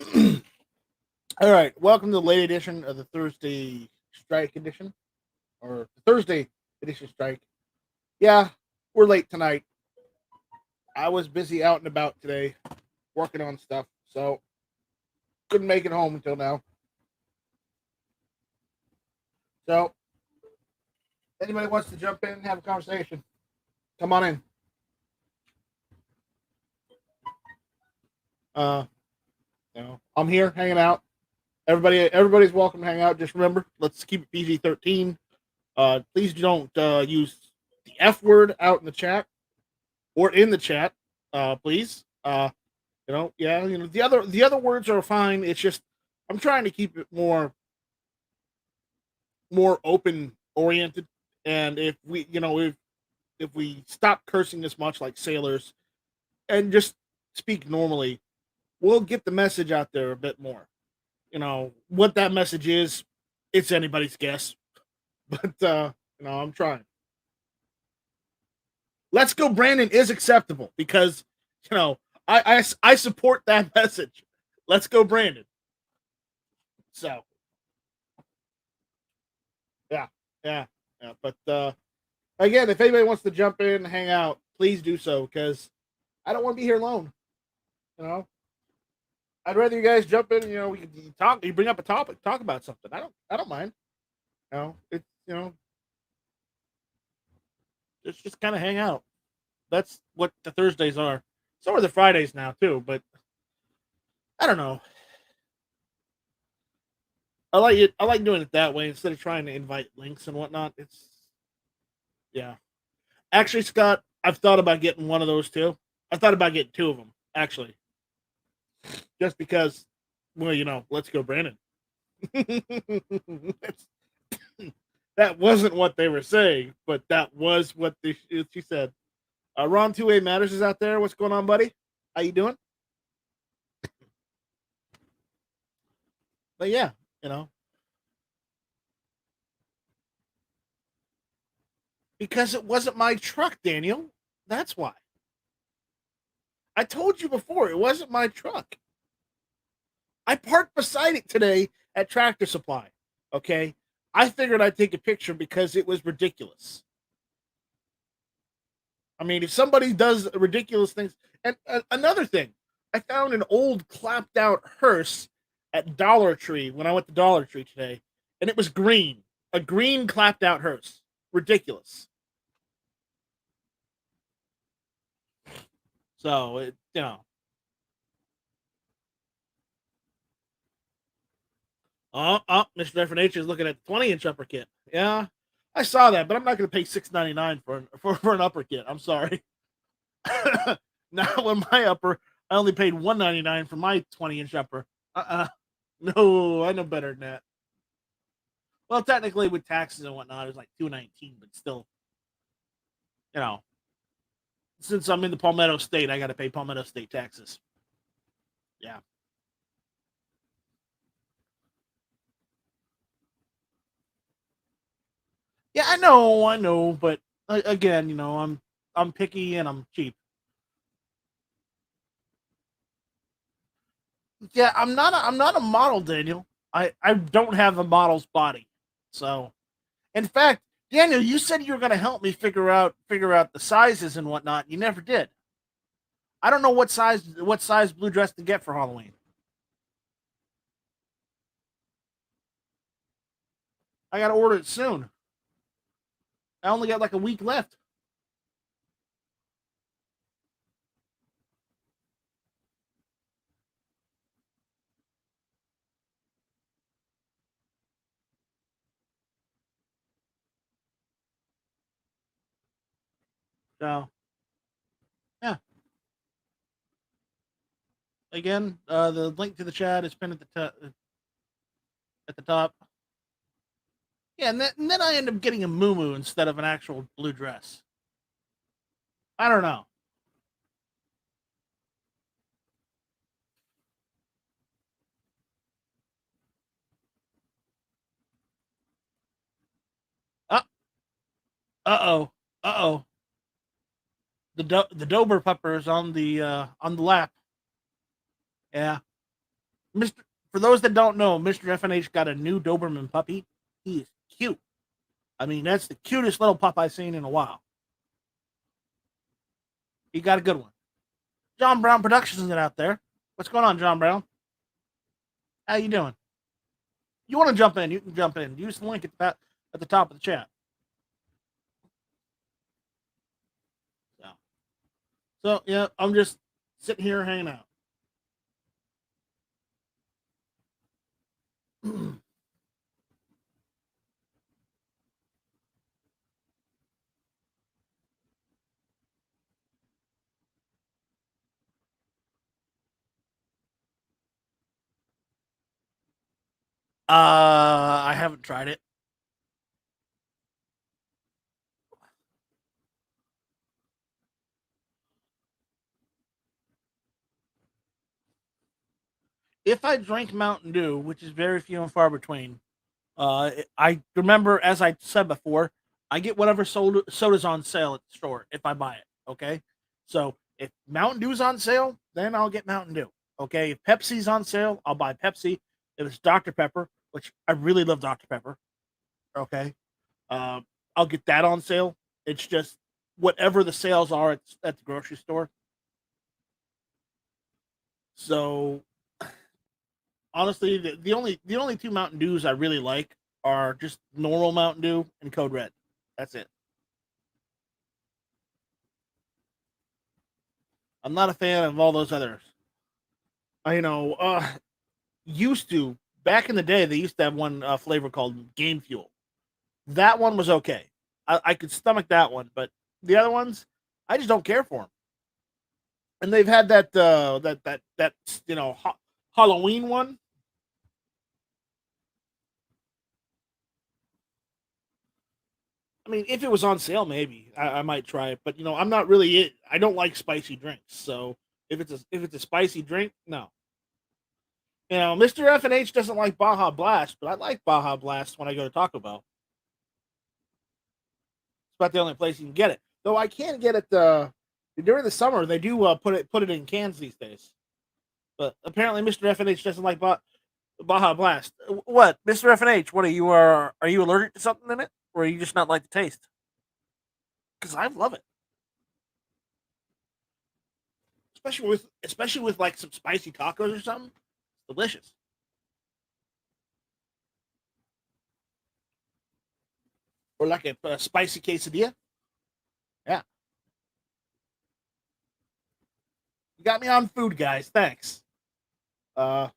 All right, welcome to the late edition of the Thursday Strike edition, or the Thursday edition Strike. Yeah, we're late tonight. I was busy out and about today, working on stuff, so couldn't make it home until now. So, anybody wants to jump in and have a conversation, come on in. Uh, I'm here hanging out. Everybody's welcome to hang out. Just remember, let's keep it PG-13. Please don't use the F word out in the chat or in the chat. Please. Yeah, the other words are fine. It's just I'm trying to keep it more open oriented. And if we stop cursing as much like sailors and just speak normally, we'll get the message out there a bit more. What that message is, it's anybody's guess. But I'm trying. Let's go Brandon is acceptable because I support that message. Let's go Brandon. So yeah, yeah, yeah. But again, if anybody wants to jump in and hang out, please do so because I don't want to be here alone. You know, I'd rather you guys jump in. We can talk. You bring up a topic, talk about something. I don't mind. It's just kind of hang out. That's what the Thursdays are. So are the Fridays now too. But I don't know. I like it. I like doing it that way instead of trying to invite links and whatnot. Yeah. Actually, Scott, I've thought about getting one of those too. I thought about getting two of them actually, just because. Well, let's go, Brandon. That wasn't what they were saying, but that was what she said. Ron 2A Matters is out there. What's going on, buddy? How you doing? But yeah, you know, because it wasn't my truck, Daniel. That's why. I told you before, it wasn't my truck. I parked beside it today at Tractor Supply. Okay. I figured I'd take a picture because it was ridiculous. I mean, if somebody does ridiculous things, and another thing, I found an old clapped out hearse at Dollar Tree when I went to Dollar Tree today, and it was green, a green clapped out hearse. Ridiculous. So Mr. Different Nature is looking at 20-inch upper kit. Yeah, I saw that, but I'm not going to pay $6.99 for an upper kit. I'm sorry. Not when my upper, I only paid $1.99 for my 20-inch upper. No, I know better than that. Well, technically, with taxes and whatnot, it was like $2.19, but still, you know, since I'm in the Palmetto State, I got to pay Palmetto State taxes. Yeah. Yeah, I know, but again, I'm picky and I'm cheap. Yeah, I'm not a model, Daniel. I don't have a model's body. So, in fact, Daniel, you said you were going to help me figure out the sizes and whatnot. You never did. I don't know what size blue dress to get for Halloween. I got to order it soon. I only got like a week left. So, yeah. Again, the link to the chat is pinned at the top. Yeah, and then I end up getting a moo instead of an actual blue dress. I don't know. Uh oh. Uh oh. The Dober pupper is on the lap. Yeah. Mr. For those that don't know, Mr. FNH got a new Doberman puppy. He is cute. I mean, that's the cutest little pup I've seen in a while. He got a good one. John Brown Productions is out there. What's going on, John Brown? How you doing? You want to jump in? You can jump in. Use the link at the top of the chat. So yeah, I'm just sitting here hanging out. I haven't tried it. If I drink Mountain Dew, which is very few and far between, I remember, as I said before, I get whatever soda's on sale at the store if I buy it. Okay, so if Mountain Dew's on sale, then I'll get Mountain Dew. Okay, if Pepsi's on sale, I'll buy Pepsi. If it's Dr. Pepper, which I really love Dr. Pepper, okay, uh, I'll get that on sale. It's just whatever the sales are at the grocery store. So honestly, the only two Mountain Dews I really like are just normal Mountain Dew and Code Red. That's it. I'm not a fan of all those others. I know. Used to back in the day, they used to have one flavor called Game Fuel. That one was okay. I could stomach that one, but the other ones, I just don't care for them. And they've had that Halloween one. I mean, if it was on sale, maybe I might try it. But I'm not really it. I don't like spicy drinks. So if it's a spicy drink, no. Mr. FNH doesn't like Baja Blast, but I like Baja Blast when I go to Taco Bell. It's about the only place you can get it. Though I can get it during the summer. They do put it in cans these days. But apparently, Mr. FNH doesn't like Baja Blast. What, Mr. FNH? What are you allergic to something in it, or are you just not like the taste? Because I love it, especially with like some spicy tacos or something. Delicious. Or like a spicy quesadilla. Yeah, you got me on food, guys. Thanks. Uh,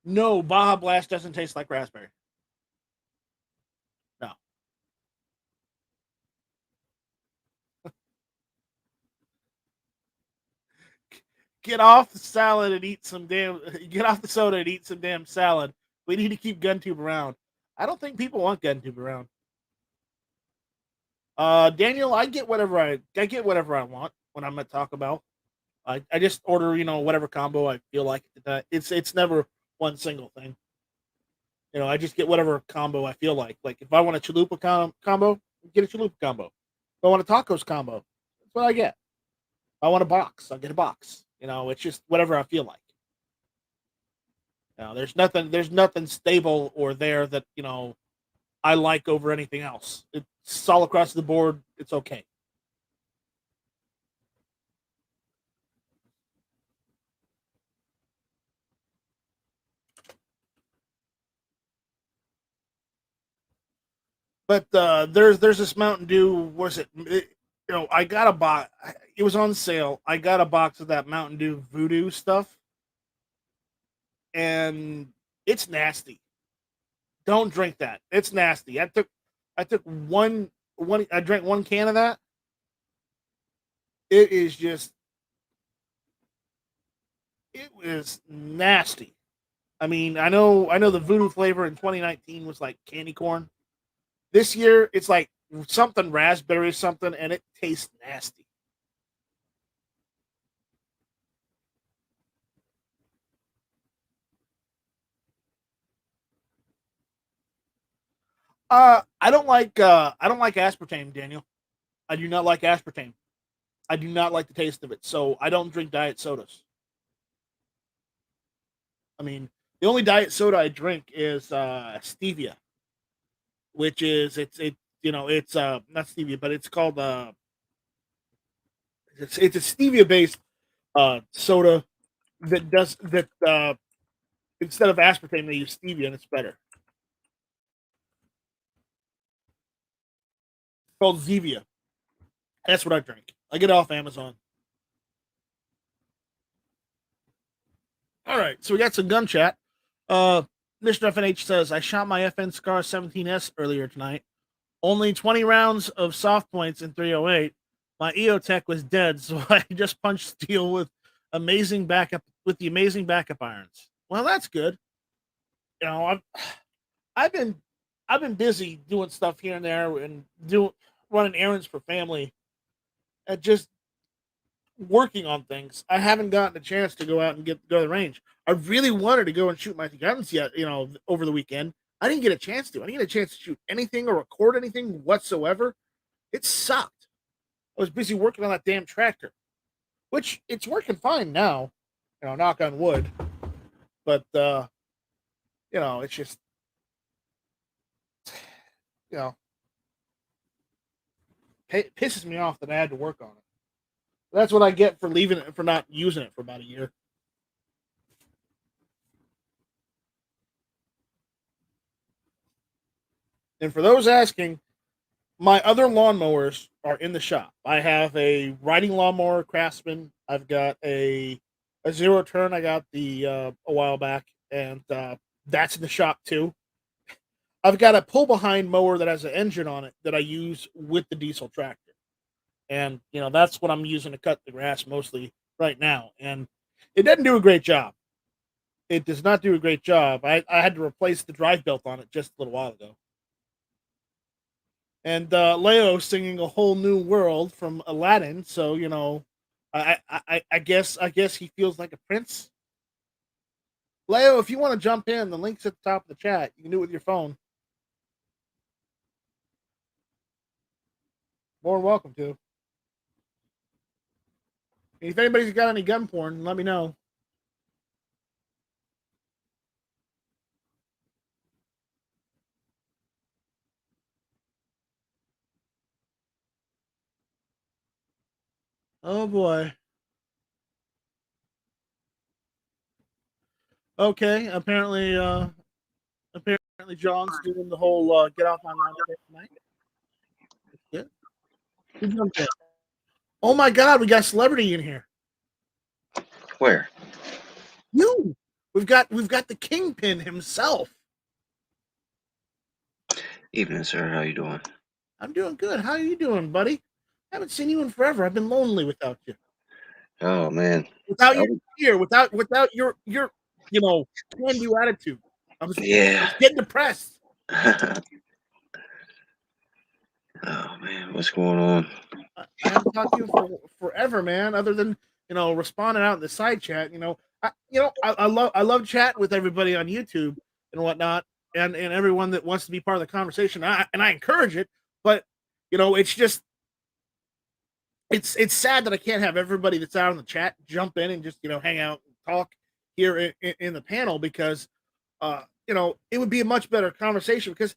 no, Baja Blast doesn't taste like raspberry. No. Get off the salad and eat some damn. Get off the soda and eat some damn salad. We need to keep GunTube around. I don't think people want GunTube around. Daniel, I get whatever I want when I'm at Taco Bell. I just order whatever combo I feel like. It's never one single thing. I just get whatever combo I feel like. Like if I want a chalupa combo, get a chalupa combo. If I want a tacos combo, that's what I get. If I want a box, I'll get a box. It's just whatever I feel like. There's nothing stable or there that I like over anything else. It's all across the board. It's okay. But there's this Mountain Dew. Was I got a box. It was on sale. I got a box of that Mountain Dew Voodoo stuff, and it's nasty. Don't drink that. It's nasty. I took one. I drank one can of that. It is just it was nasty. I mean, I know the Voodoo flavor in 2019 was like candy corn. This year it's like something raspberry something, and it tastes nasty. I don't like aspartame, Daniel. I do not like aspartame. I do not like the taste of it, so I don't drink diet sodas. I mean, the only diet soda I drink is stevia, which is it's not stevia, but it's called it's a stevia based soda that does that instead of aspartame they use stevia and it's better. It's called Zevia. That's what I drink. I get it off Amazon. All right, so we got some gun chat. Mr. FNH says I shot my FN Scar 17S earlier tonight. Only 20 rounds of soft points in 308. My EOTech was dead, so I just punched steel with the amazing backup irons. Well, that's good. You know, I've been busy doing stuff here and there and running errands for family and just working on things. I haven't gotten a chance to go out and go to the range. I really wanted to go and shoot my guns over the weekend. I didn't get a chance to. I didn't get a chance to shoot anything or record anything whatsoever. It sucked. I was busy working on that damn tractor, which it's working fine now. Knock on wood. But it's just it pisses me off that I had to work on it. That's what I get for leaving it, for not using it for about a year. And for those asking, my other lawnmowers are in the shop. I have a riding lawnmower Craftsman. I've got a zero turn. I got the a while back, and that's in the shop too. I've got a pull behind mower that has an engine on it that I use with the diesel tractor, and that's what I'm using to cut the grass mostly right now. And it doesn't do a great job. It does not do a great job. I had to replace the drive belt on it just a little while ago. And Leo singing "A Whole New World" from Aladdin. So I guess he feels like a prince. Leo, if you want to jump in, the link's at the top of the chat. You can do it with your phone. More than welcome to. If anybody's got any gun porn, let me know. Oh boy. Okay, apparently John's doing the whole get off my lawn tonight. Yeah. Oh my god, we got a celebrity in here. Where? You. We've got the Kingpin himself. Evening, sir. How you doing? I'm doing good. How are you doing, buddy? I haven't seen you in forever. I've been lonely without you. Oh man. Without your here, without your can-do attitude. I was getting depressed. Oh man, what's going on? I haven't talked to you for forever, man. Other than responding out in the side chat. I love chatting with everybody on YouTube and whatnot, and everyone that wants to be part of the conversation. I encourage it, but it's just it's sad that I can't have everybody that's out in the chat jump in and just hang out and talk here in the panel, because it would be a much better conversation, because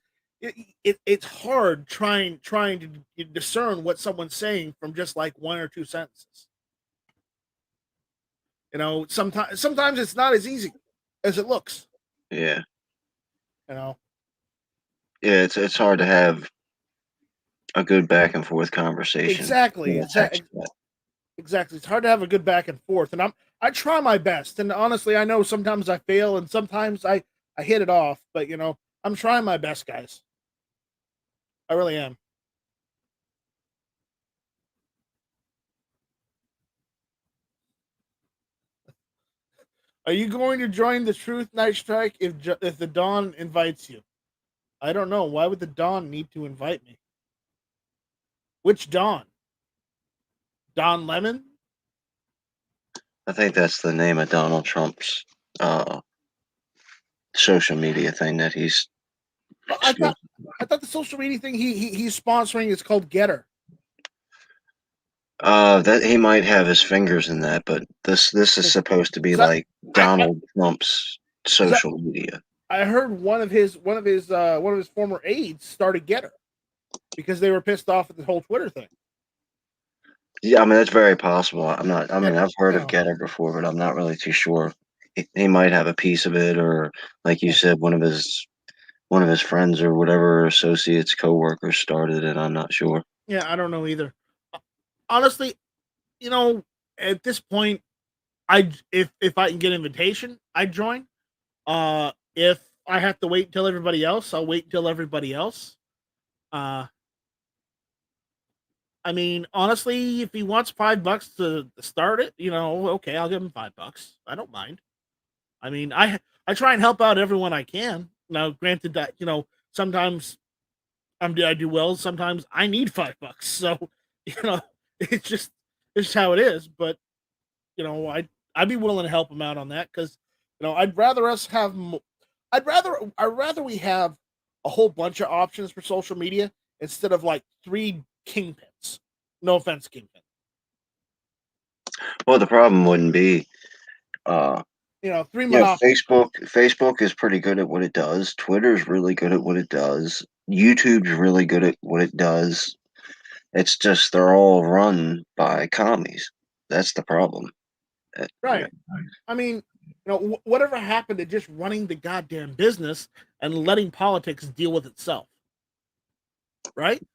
it's hard trying to discern what someone's saying from just like one or two sentences. Sometimes it's not as easy as it looks. Yeah. Yeah, it's hard to have a good back and forth conversation. Exactly. It's hard to have a good back and forth, and I try my best. And honestly, I know sometimes I fail and sometimes I hit it off, but I'm trying my best, guys. I really am. Are you going to join the Truth Night Strike if the Dawn invites you? I don't know. Why would the Dawn need to invite me? Which Dawn? Don Lemon? I think that's the name of Donald Trump's social media thing that he's I thought the social media thing he's sponsoring is called Getter. That he might have his fingers in that, but this is supposed to be like Donald Trump's social media. I heard one of his former aides started Getter because they were pissed off at the whole Twitter thing. Yeah, I mean that's very possible. I've heard of Getter before, but I'm not really too sure. He might have a piece of it, or like you said, one of his friends or whatever associates, coworkers started it. I'm not sure. Yeah, I don't know either. Honestly, at this point, if I can get an invitation, I'd join. If I have to wait until everybody else, I'll wait until everybody else. I mean, honestly, if he wants $5 to start it, okay, I'll give him $5. I don't mind. I mean, I try and help out everyone I can. Now, granted that sometimes I do well, sometimes I need $5. So it's just how it is. But I'd be willing to help him out on that because I'd rather us have. I'd rather we have a whole bunch of options for social media instead of like 3 kingpins. No offense, kingpin. Well, the problem wouldn't be, 3 monopolies. Facebook is pretty good at what it does. Twitter's really good at what it does. YouTube's really good at what it does. It's just they're all run by commies. That's the problem. Right. I mean, whatever happened to just running the goddamn business and letting politics deal with itself? Right?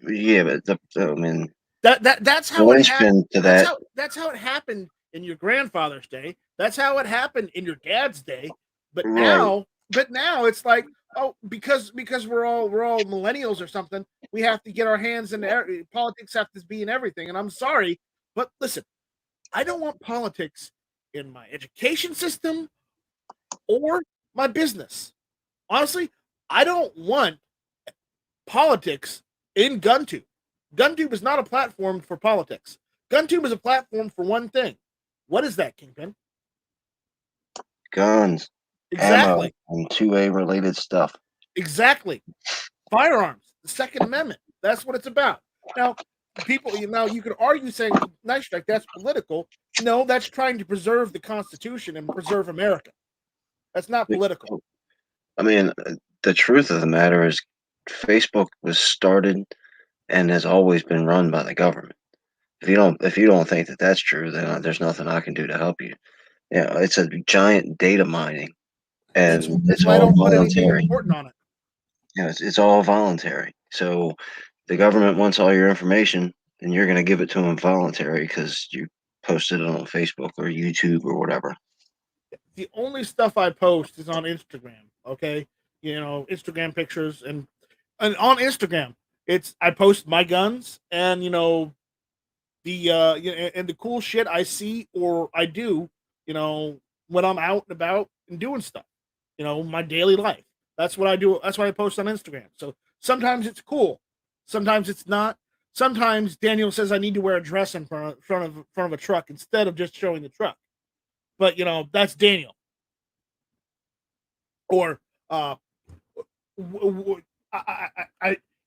Yeah, but I mean, that's how it happened. To that. That's how it happened in your grandfather's day. That's how it happened in your dad's day. But now it's like, oh, because we're all millennials or something, we have to get our hands in politics. Have to be in everything. And I'm sorry, but listen, I don't want politics in my education system or my business. Honestly, I don't want politics in GunTube. GunTube is not a platform for politics. GunTube is a platform for one thing. What is that, Kingpin? Guns. Exactly. Ammo, and 2A related stuff. Exactly. Firearms, the Second Amendment. That's what it's about. Now, people, you could argue saying, Night Strike, that's political. No, that's trying to preserve the Constitution and preserve America. That's not political. I mean, the truth of the matter is Facebook was started and has always been run by the government. If you don't think that that's true, then there's nothing I can do to help you. It's a giant data mining, and it's all voluntary. Important on it. It's all voluntary. So the government wants all your information, and you're going to give it to them voluntary because you posted it on Facebook or YouTube or whatever. The only stuff I post is on Instagram. Okay, Instagram pictures and on Instagram, I post my guns and the cool shit I see or I do, when I'm out and about and doing stuff, my daily life. That's what I do. That's what I post on Instagram. So sometimes it's cool, sometimes it's not. Sometimes Daniel says I need to wear a dress in front of a truck instead of just showing the truck. But that's Daniel. Or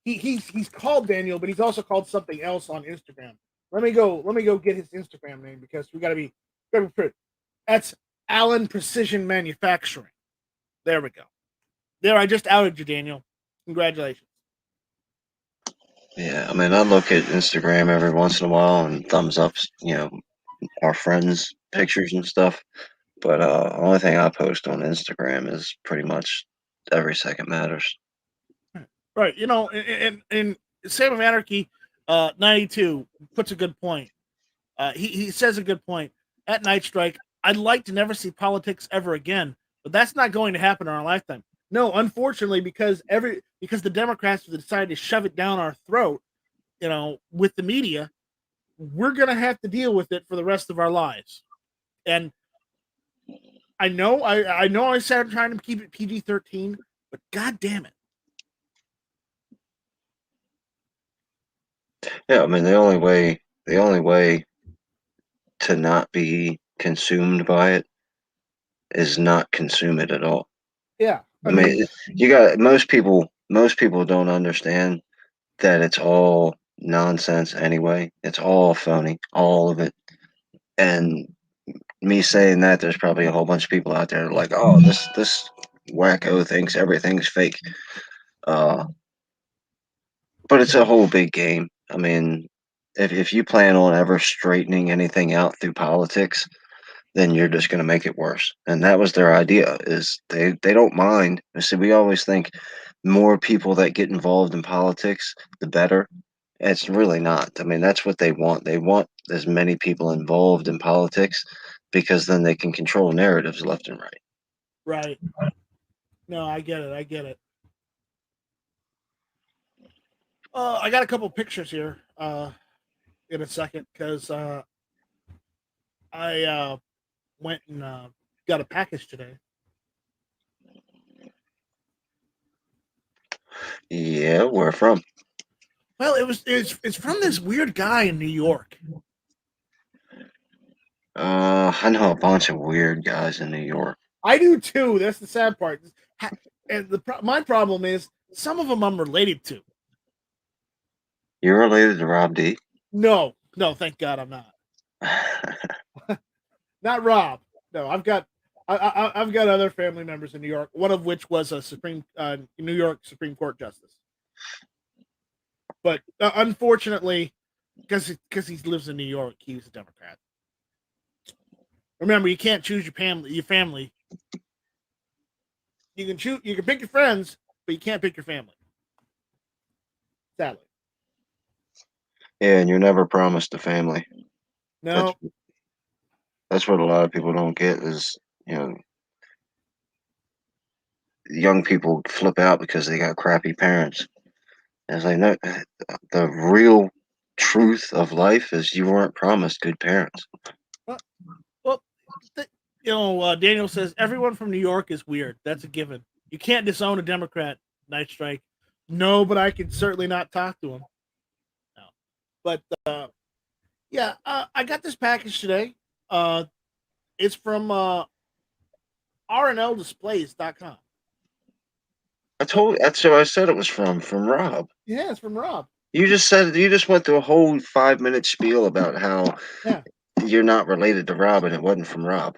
he's called Daniel, but he's also called something else on Instagram. Let me go get his Instagram name because we gotta be pretty. That's Allen Precision Manufacturing. There we go. There, I just outed you, Daniel. Congratulations. Yeah, I mean, I look at Instagram every once in a while and thumbs up, our friends' pictures and stuff. But the only thing I post on Instagram is pretty much every second matters. Right. In Sam of Anarchy, 92 puts a good point. He says a good point. At Night Strike, I'd like to never see politics ever again, but that's not going to happen in our lifetime. No, unfortunately, because the Democrats have decided to shove it down our throat, with the media, we're gonna have to deal with it for the rest of our lives. And I know I said I'm trying to keep it PG-13, but god damn it. Yeah, I mean the only way to not be consumed by it is not consume it at all. Yeah. I mean you got most people most people don't understand that it's all nonsense anyway. It's all phony, all of it. And me saying that, there's probably a whole bunch of people out there like, oh, this wacko thinks everything's fake. Uh, but it's a whole big game. I mean, if you plan on ever straightening anything out through politics, then you're just going to make it worse. And that was their idea. Is they don't mind. See, we always think more people that get involved in politics, the better. It's really not. I mean, that's what they want. They want as many people involved in politics because then they can control narratives left and right. Right. No, I get it. I get it. I got a couple pictures here in a second because I went and got a package today. Yeah, where from? Well, it's from this weird guy in New York. I know a bunch of weird guys in New York. I do too. That's the sad part. And my problem is some of them I'm related to. You're related to Rob D? No, thank God I'm not. Not Rob. No, I've got other family members in New York. One of which was a New York Supreme Court justice. But unfortunately, because he lives in New York, he's a Democrat. Remember, you can't choose your family. You can choose. You can pick your friends, but you can't pick your family. Sadly. Yeah, and you're never promised a family. No. That's what a lot of people don't get is, you know, young people flip out because they got crappy parents. And it's like, no, the real truth of life is you weren't promised good parents. Well, Daniel says everyone from New York is weird. That's a given. You can't disown a Democrat, Night Strike. No, but I can certainly not talk to him. No. But yeah, I got this package today. It's from rnldisplays.com. That's who I said it was from Rob. Yeah, it's from Rob. You just went through a whole 5-minute spiel about how you're not related to Rob and it wasn't from Rob.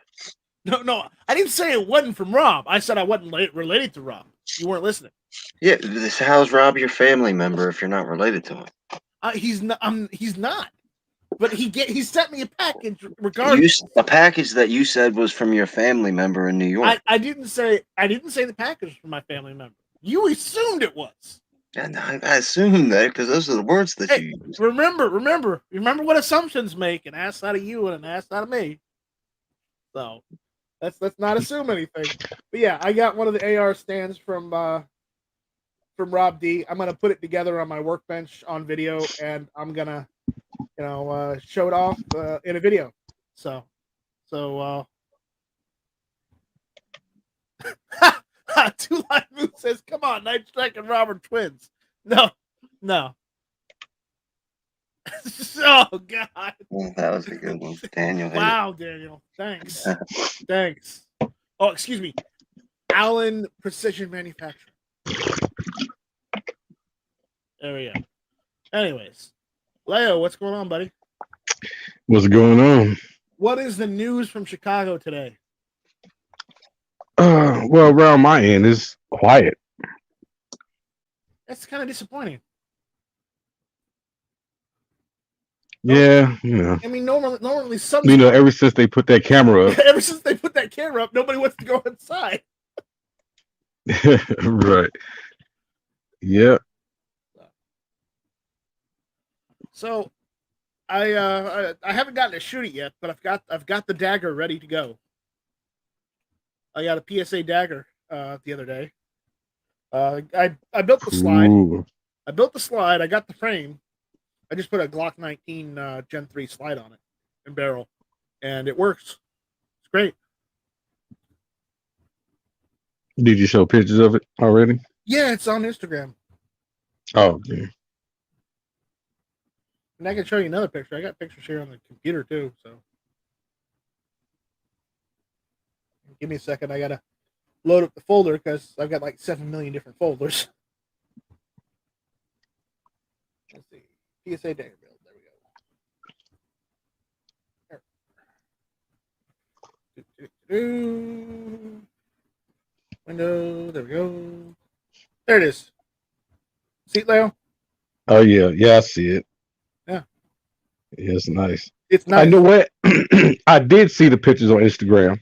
No, I didn't say it wasn't from Rob. I said I wasn't related to Rob. You weren't listening. Yeah, how's Rob your family member if you're not related to him? He's not. He's not. But he sent me a package regardless. A package that you said was from your family member in New York. I didn't say the package was from my family member. You assumed it was. And I assumed that because those are the words that you use. Remember what assumptions make an ass out of you and an ass out of me. So let's not assume anything. But yeah, I got one of the AR stands from Rob D. I'm gonna put it together on my workbench on video, and I'm gonna show it off in a video. So Two Line Moon says, "Come on, Night Strike and Robert twins." No. Oh God, that was a good one, Daniel. Wow, Daniel, thanks. Oh, excuse me, Allen Precision Manufacturing. There we go. Anyways, Leo, what's going on, buddy? What's going on? What is the news from Chicago today? Well, around my end, it's quiet. That's kind of disappointing. Yeah, I mean, normally some. Ever since they put that camera up, nobody wants to go inside. Right. Yeah. So, I haven't gotten to shoot it yet, but I've got the dagger ready to go. I got a PSA dagger the other day. I built the slide. Ooh. I built the slide. I got the frame. I just put a Glock 19 Gen 3 slide on it and barrel, and it works. It's great. Did you show pictures of it already? Yeah, it's on Instagram. Oh, yeah. And I can show you another picture. I got pictures here on the computer too. So give me a second. I gotta load up the folder because I've got like 7 million different folders. PSA Dagger build. There we go. Window. There we go. There it is. See it, Leo? Oh yeah, I see it. Yeah. Yeah, it's nice. It's nice. I know what I did see the pictures on Instagram.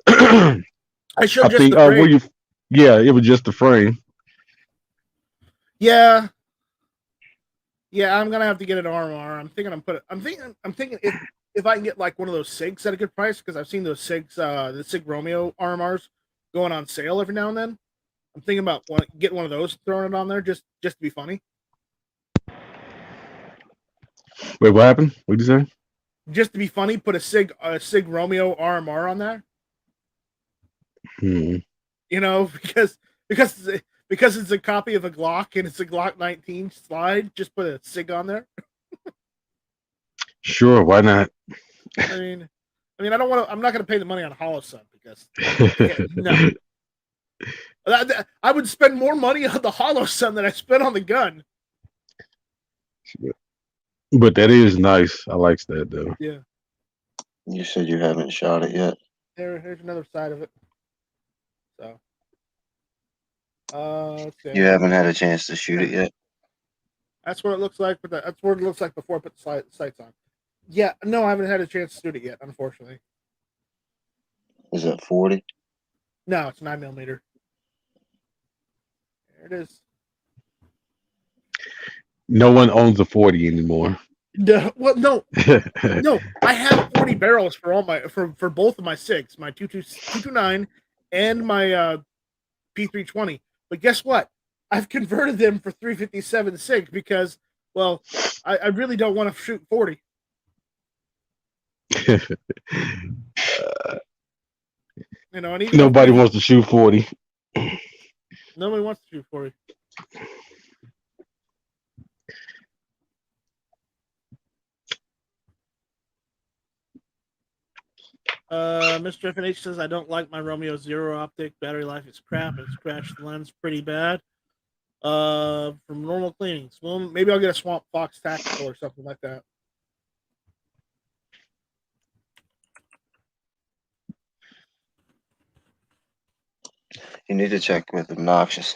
I showed just think the frame. it was just the frame. Yeah. Yeah, I'm gonna have to get an RMR. I'm thinking if I can get like one of those SIGs at a good price, because I've seen those SIGs, the SIG Romeo RMRs going on sale every now and then. I'm thinking about getting one of those, throwing it on there just to be funny. Wait, what happened? What did you say? Just to be funny, put a SIG Romeo RMR on there. Hmm. You know, because it's a copy of a Glock and it's a Glock 19 slide. Just put a SIG on there. Sure, why not? I mean, I don't want to. I'm not going to pay the money on HoloSub because no. I would spend more money on the HoloSub than I spent on the gun. But that is nice. I like that though. Yeah. You said you haven't shot it yet. Here's another side of it. So. Let's see. You haven't had a chance to shoot it yet. That's what it looks like. But that's what it looks like before I put the sights on. Yeah. No, I haven't had a chance to shoot it yet. Unfortunately. Is it 40? No, it's 9mm. There it is. No one owns a 40 anymore. No, well, no. I have 40 barrels for all my for both of my SIGs, my 229 and my P320. But guess what? I've converted them for 357 SIG because, well, I really don't want to shoot 40. You know, and even nobody wants to shoot 40. Nobody wants to shoot 40. Mr. FNH says, I don't like my Romeo Zero optic. Battery life is crap. It's crashed the lens pretty bad. From normal cleanings. Well, maybe I'll get a Swamp Fox Tactical or something like that. You need to check with Obnoxious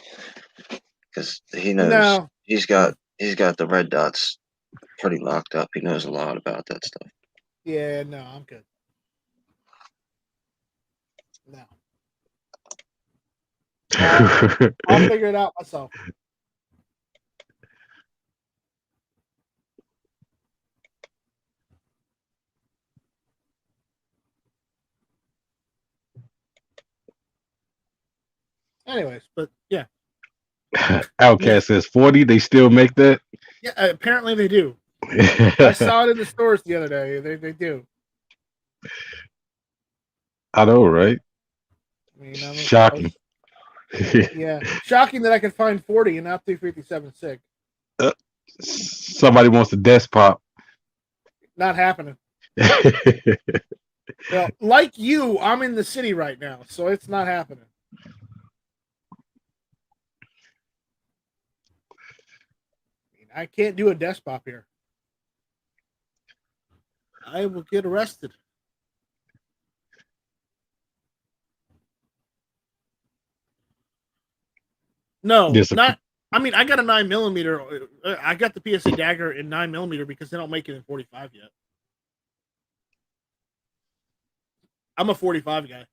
because he knows. No. He's got the red dots pretty locked up. He knows a lot about that stuff. Yeah, no, I'm good. No. I'll figure it out myself. Anyways, but yeah. Outcast says 40. They still make that? Yeah, apparently they do. I saw it in the stores the other day. They do. I know, right? I mean, shocking. Yeah, shocking that I could find 40 and not 357 SIG. Somebody wants a desk pop. Not happening. Well, like you, I'm in the city right now, so it's not happening. I can't do a desk pop here. I will get arrested. No, not. I mean, I got a 9mm. I got the PSA Dagger in 9mm because they don't make it in 45 yet. I'm a 45 guy.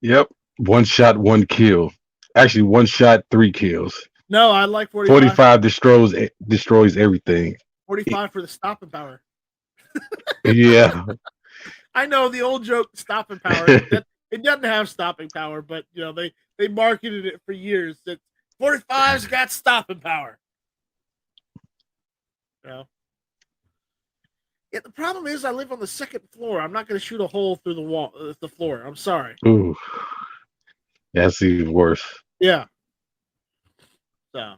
Yep. 1 shot, 1 kill. Actually, 1 shot, 3 kills. No, I like 45. 45 destroys everything. 45 for the stopping power. Yeah. I know the old joke, stopping power. It doesn't have stopping power, but you know they marketed it for years. That 45's got stopping power. You know? Yeah, the problem is I live on the 2nd floor. I'm not going to shoot a hole through the floor. I'm sorry. Ooh, that's even worse. Yeah. So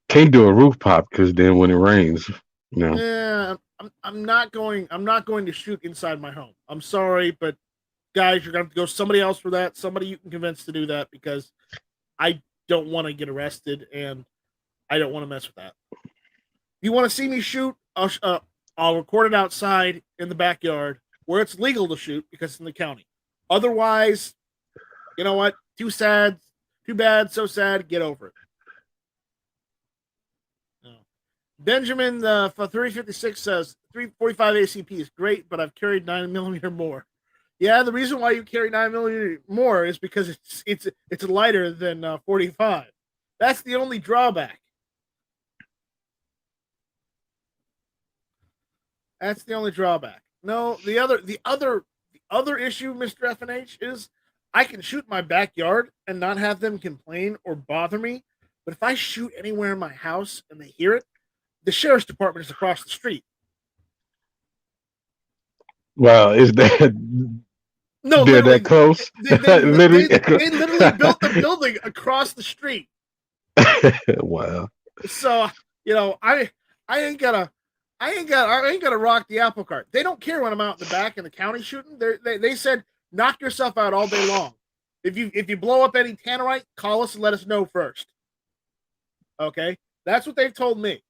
can't do a roof pop because then when it rains, you know. Yeah, I'm not going to shoot inside my home. I'm sorry, but guys, you're gonna have to go somebody else for that. Somebody you can convince to do that because I don't want to get arrested and I don't want to mess with that. You want to see me shoot? I'll record it outside in the backyard where it's legal to shoot because it's in the county. Otherwise, you know what? Too sad. Too bad. So sad. Get over it. No. Benjamin for 356 says 345 ACP is great, but I've carried 9mm more. Yeah, the reason why you carry 9mm more is because it's lighter than 45. That's the only drawback. That's the only drawback. No, the other issue, Mr. FNH, is I can shoot in my backyard and not have them complain or bother me. But if I shoot anywhere in my house and they hear it, the sheriff's department is across the street. Wow, is that No, they're that close? They literally built the building across the street. Wow. So, you know, I ain't gonna rock the apple cart. They don't care when I'm out in the back in the county shooting. They said knock yourself out all day long. If you blow up any tannerite, call us and let us know first. Okay, that's what they've told me.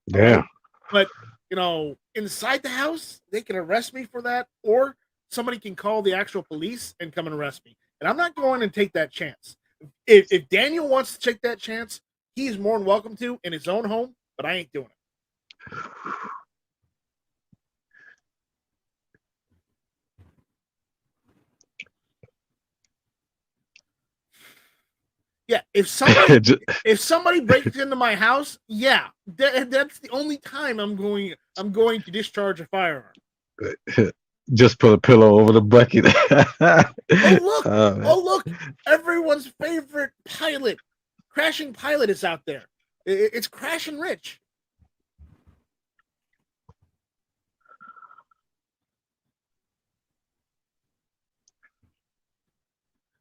Yeah. Right? But you know, inside the house, they can arrest me for that, or somebody can call the actual police and come and arrest me. And I'm not going to take that chance. If Daniel wants to take that chance, he's more than welcome to in his own home. But I ain't doing it. Yeah, if somebody breaks into my house, yeah, that's the only time I'm going to discharge a firearm. Just put a pillow over the bucket. Oh look! Everyone's favorite pilot, Crashing Pilot, is out there. It's Crashing Rich.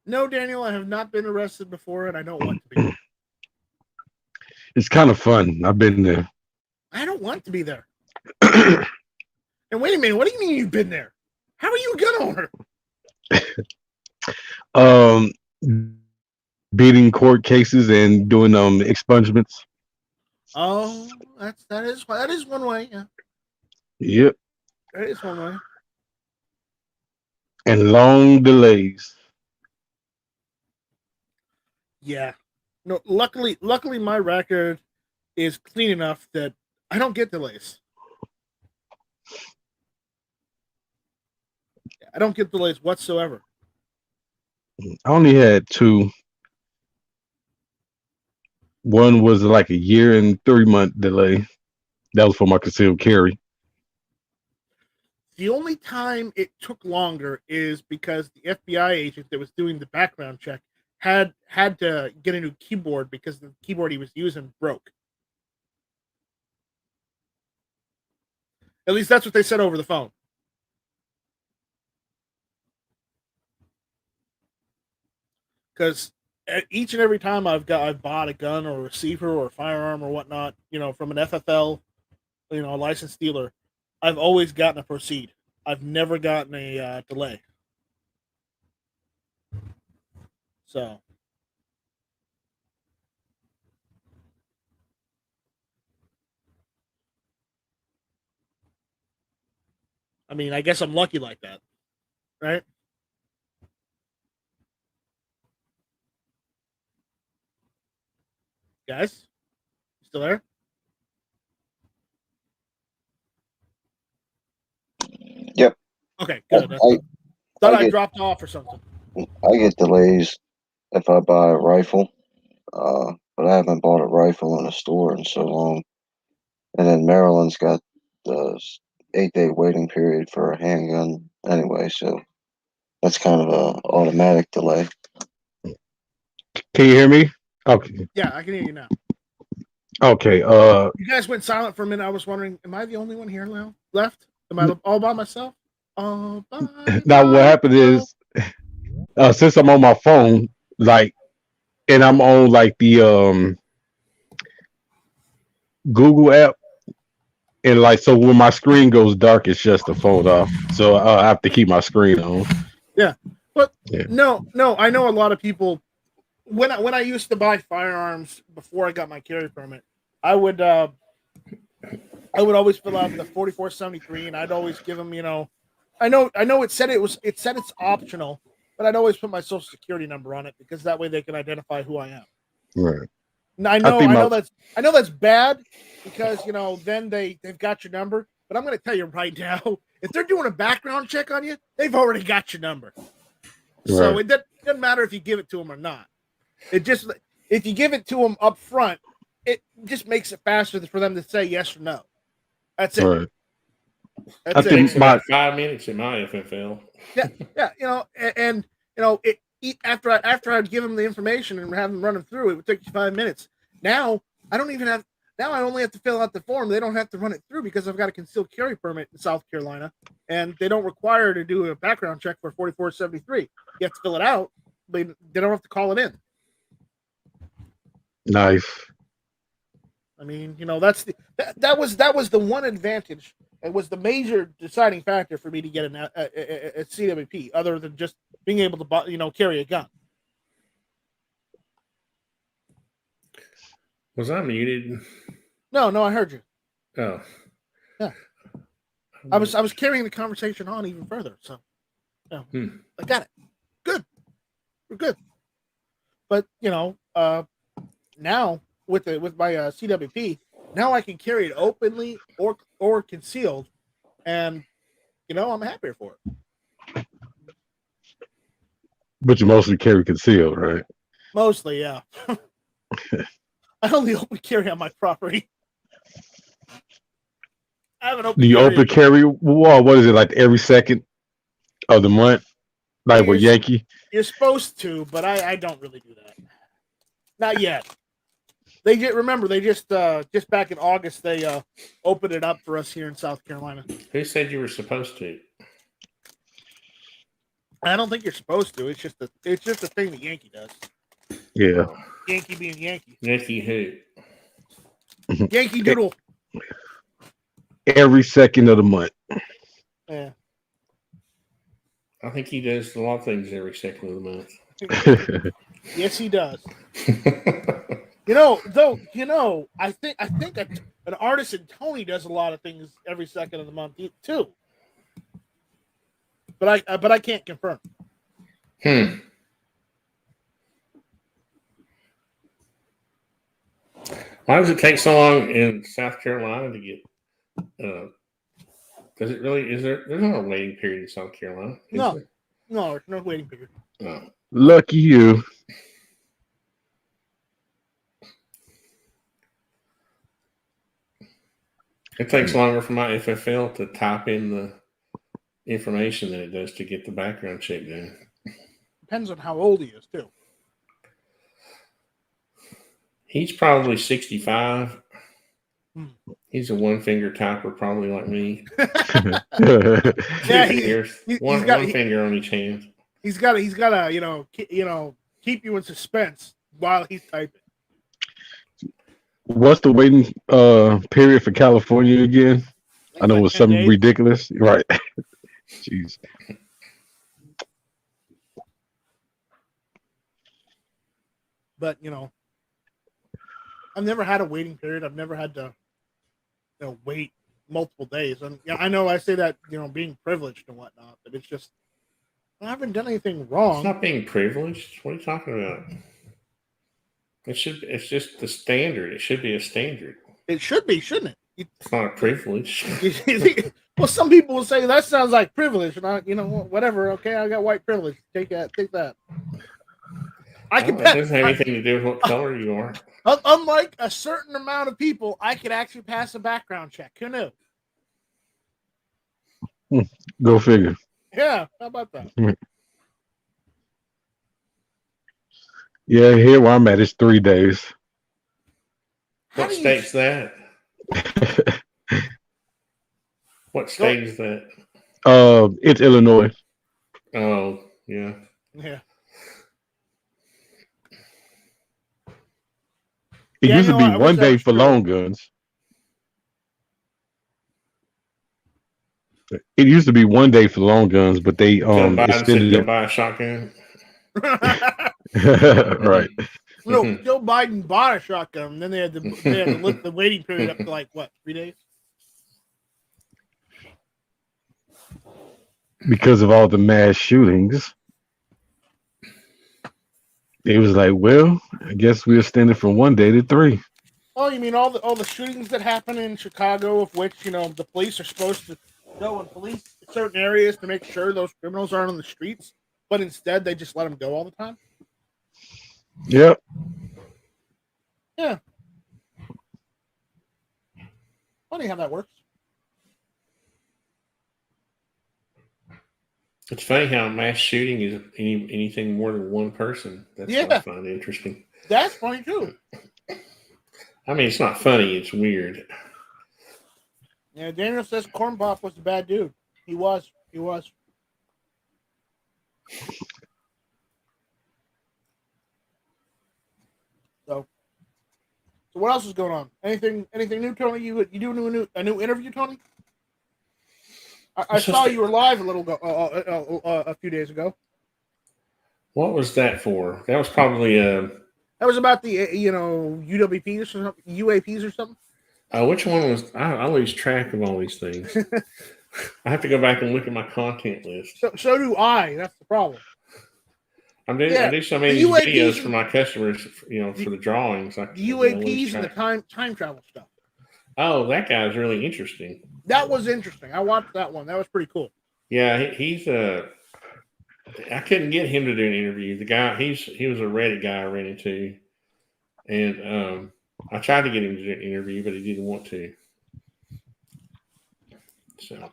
No, Daniel, I have not been arrested before, and I don't want to be. It's kind of fun. I've been there. I don't want to be there. And wait a minute, what do you mean you've been there? How are you a gun owner? Beating court cases and doing expungements. Oh, that is one way. Yeah. Yep. That is one way. And long delays. Yeah. No, luckily my record is clean enough that I don't get delays. I don't get delays whatsoever. I only had 2. One was like a year and 3-month delay. That was for my concealed carry. The only time it took longer is because the FBI agent that was doing the background check had to get a new keyboard because the keyboard he was using broke. At least that's what they said over the phone. Because each and every time I've bought a gun or a receiver or a firearm or whatnot, you know, from an FFL, you know, a licensed dealer, I've always gotten a proceed. I've never gotten a delay. So, I mean, I guess I'm lucky like that, right? Guys, still there? Yep. Okay, good. I dropped off or something. I get delays if I buy a rifle, but I haven't bought a rifle in a store in so long. And then Maryland's got the 8-day waiting period for a handgun anyway, so that's kind of a automatic delay. Can you hear me? Okay. Yeah, I can hear you now. Okay. You guys went silent for a minute. I was wondering, am I the only one here now left? Am I all by myself? All by now what happened is, since I'm on my phone, like, and I'm on like the Google app, and like, so when my screen goes dark, it shuts the phone off. So I have to keep my screen on. Yeah, but yeah. No, I know a lot of people. When I used to buy firearms before I got my carry permit, I would I would always fill out the 4473, and I'd always give them, I know it said it's optional, but I'd always put my social security number on it because that way they can identify who I am. Right. And I know that's bad because then they've got your number. But I'm going to tell you right now, if they're doing a background check on you, they've already got your number. So it doesn't matter if you give it to them or not. It just if you give it to them up front, it just makes it faster for them to say yes or no. That's it. Right. That's it takes about 5 minutes in my FFL. Yeah. After I'd give them the information and have them run them through, it would take you 5 minutes. Now I only have to fill out the form. They don't have to run it through because I've got a concealed carry permit in South Carolina, and they don't require to do a background check for 4473. You have to fill it out, but they don't have to call it in. Nice. I mean, that was the one advantage. It was the major deciding factor for me to get a CWP, other than just being able to, carry a gun. Was I muted? No, I heard you. Oh, yeah. I was carrying the conversation on even further. So, I got it. Good, we're good. But now with my CWP, now I can carry it openly or concealed, and I'm happier for it. But you mostly carry concealed, right? Mostly, yeah. I only open carry on my property. I have an open. Do you open carry? Well, what is it, like every second of the month, like with Yankee? You're supposed to, but I don't really do that. Not yet. They just back in August they opened it up for us here in South Carolina. Who said you were supposed to? I don't think you're supposed to. It's just a thing that Yankee does. Yeah. Yankee being Yankee. Yankee who? Yankee Doodle. Every second of the month. Yeah. I think he does a lot of things every second of the month. Yes, he does. I think an artist in Tony does a lot of things every second of the month too. But I can't confirm. Why does it take so long in South Carolina to get? Does it really? There's not a waiting period in South Carolina? No, there's no waiting period. Oh. Lucky you. It takes longer for my FFL to type in the information than it does to get the background check done. Depends on how old he is, too. He's probably 65. He's a one-finger typer, probably like me. Yeah, one finger on each hand. He's got to keep you in suspense while he's typing. What's the waiting period for California again? I know it was something ridiculous. Right. Jeez. But, I've never had a waiting period. I've never had to, wait multiple days. And I know I say that, being privileged and whatnot, but it's just, I haven't done anything wrong. It's not being privileged. What are you talking about? It's just the standard. It should be a standard. It should be, shouldn't it? It's not a privilege. Well, some people will say that sounds like privilege, and whatever. Okay, I got white privilege. Take that. It doesn't have anything to do with what color you are. Unlike a certain amount of people, I could actually pass a background check. Who knew? Go figure. Yeah, how about that? Yeah, here where I'm at, it's 3 days. What state's that? What state is that? It's Illinois. Oh, yeah. Yeah. It used to be 1 day for long guns. It used to be 1 day for long guns, but they extended it. Buy a shotgun. Right. No, Joe Biden bought a shotgun, and then they had to lift the waiting period up to like what, 3 days? Because of all the mass shootings. It was like, well, I guess we're extended from 1 day to 3. Oh, you mean all the shootings that happen in Chicago, of which the police are supposed to go and police certain areas to make sure those criminals aren't on the streets, but instead they just let them go all the time? Yep. Yeah. Funny how that works. It's funny how mass shooting is anything more than one person. That's what I find interesting. That's funny too. I mean, it's not funny. It's weird. Yeah, Daniel says Corn Pop was a bad dude. He was. So what else is going on? Anything new, Tony? You doing a new interview, Tony? I saw you were live a few days ago. What was that for? That was probably that was about the UWPs or something, UAPs or something. Which one was? I lose track of all these things. I have to go back and look at my content list. So do I. That's the problem. I do so many videos for my customers, for the drawings. Like the UAPs and the time travel stuff. Oh, that guy's really interesting. That was interesting. I watched that one. That was pretty cool. Yeah, he's I couldn't get him to do an interview. The guy, he was a Reddit guy I ran into, and I tried to get him to do an interview, but he didn't want to. So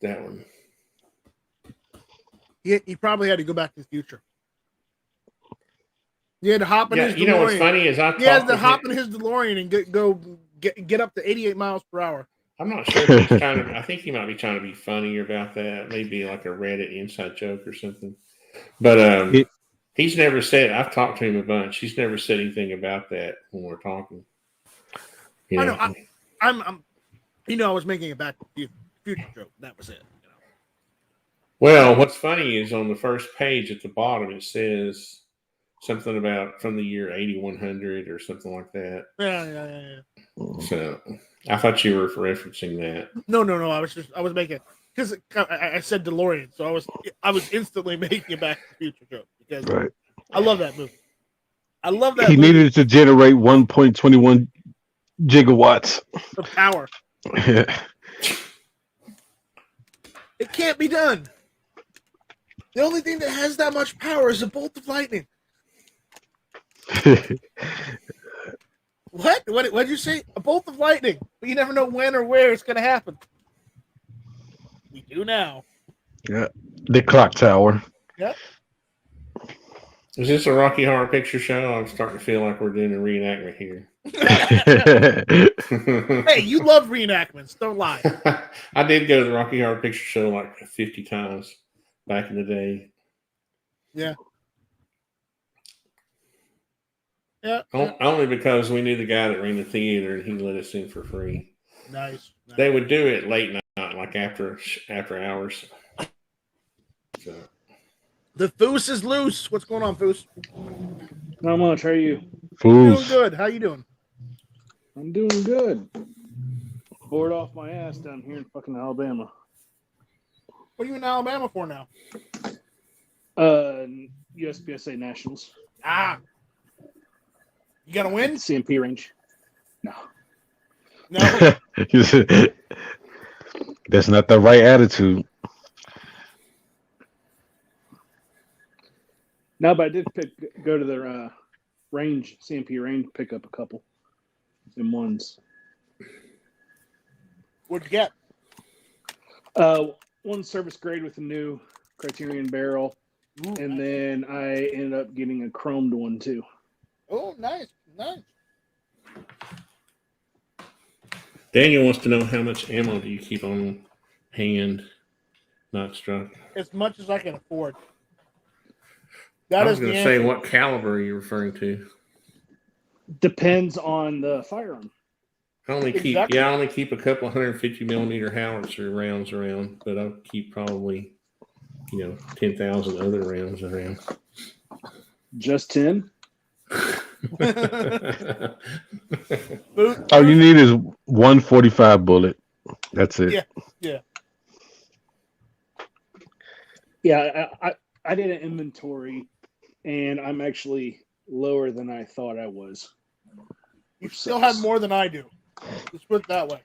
that one. He probably had to go back to the future. He had to hop in his DeLorean. You know what's funny is he had to hop in his DeLorean and get up to 88 miles per hour. I'm not sure. If he's I think he might be trying to be funny about that. Maybe like a Reddit inside joke or something. But he's never said. I've talked to him a bunch. He's never said anything about that when we're talking. I know. I was making a Back to the Future joke. That was it. Well, what's funny is on the first page at the bottom it says something about from the year 8100 or something like that. Yeah. So I thought you were referencing that. No. I was making, because I said DeLorean, so I was instantly making a Back to the Future joke because I love that movie. I love that. He needed to generate 1.21 gigawatts of power. It can't be done. The only thing that has that much power is a bolt of lightning. What? What did you say? A bolt of lightning. But you never know when or where it's going to happen. We do now. Yeah. The clock tower. Yep. Is this a Rocky Horror Picture Show? I'm starting to feel like we're doing a reenactment here. Hey, you love reenactments. Don't lie. I did go to the Rocky Horror Picture Show like 50 times back in the day. Yeah. Only because we knew the guy that ran the theater and he let us in for free. Nice. They would do it late night, like after hours. So. The Foos is loose. What's going on, Foos? Not much. How are you? I'm doing good. How you doing? I'm doing good. Bored off my ass down here in fucking Alabama. What are you in Alabama for now? USPSA Nationals. You gonna win? CMP range. No. That's not the right attitude. No, but I did go to their range, CMP range, pick up a couple M1s. What'd you get? One service grade with a new Criterion barrel. Ooh, and nice. then I ended up getting a chromed one too. Oh, nice. Daniel wants to know how much ammo do you keep on hand, not struck? As much as I can afford. I was going to say, what caliber are you referring to? Depends on the firearm. I only keep a couple 150 millimeter howitzer rounds around, but I'll keep probably 10,000 other rounds around. Just 10? All you need is 145 bullet. That's it. Yeah. Yeah, I did an inventory, and I'm actually lower than I thought I was. You still have more than I do. Let's put it that way.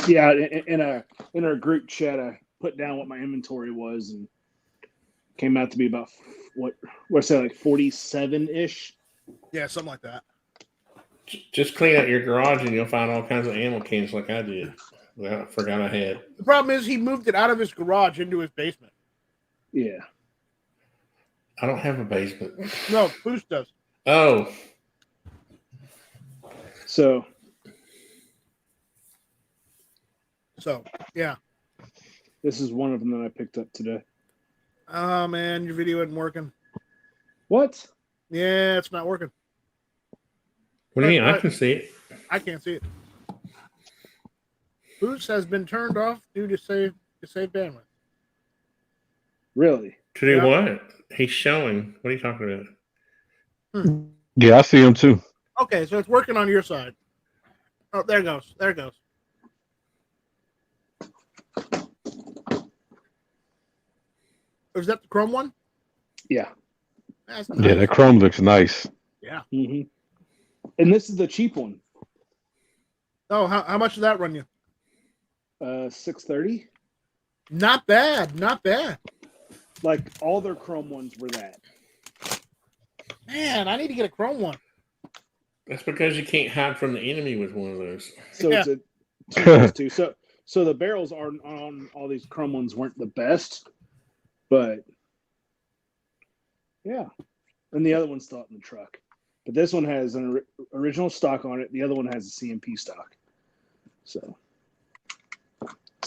Yeah, in our group chat, I put down what my inventory was, and came out to be about what's that, like 47-ish? Yeah, something like that. Just clean out your garage and you'll find all kinds of ammo cans like I did. Well, I forgot I had. The problem is he moved it out of his garage into his basement. Yeah. I don't have a basement. No, Boost does. Oh. So, yeah. This is one of them that I picked up today. Oh, man, your video isn't working. What? Yeah, it's not working. What do you mean? I can see it. I can't see it. Boost has been turned off due to save bandwidth. Really? To do what? He's showing. What are you talking about? Yeah, I see him too. Okay, so it's working on your side. Oh, there it goes. There it goes. Is that the Chrome one? Yeah. That's Yeah, nice. that chrome looks nice. Yeah. Mm-hmm. And this is the cheap one. Oh, how much did that run you? $630. Not bad. Not bad. Like all their Chrome ones were that. Man, I need to get a Chrome one. That's because you can't hide from the enemy with one of those. So Yeah. it's a 2 So the barrels on all these Chrome ones weren't the best, but yeah. And the other one's still out in the truck. But this one has an original stock on it. The other one has a CMP stock. So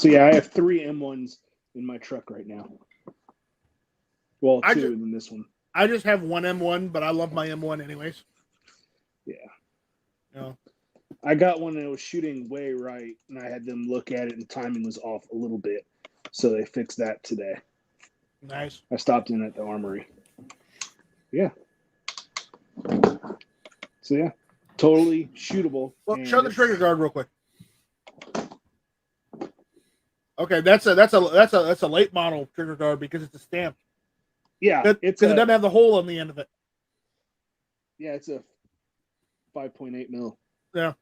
yeah, I have 3 M1s in my truck right now. Well, 2 and then this one. I just have one M1, but I love my M1 anyways. Yeah. No. I got one that was shooting way right, and I had them look at it, and timing was off a little bit. So they fixed that today. Nice. I stopped in at the armory. Yeah. So yeah, totally shootable. Well, show the trigger guard real quick. Okay, that's a late model trigger guard because it's a stamp. Yeah, Because it doesn't have the hole on the end of it. Yeah, it's a 5.8 mil. Yeah.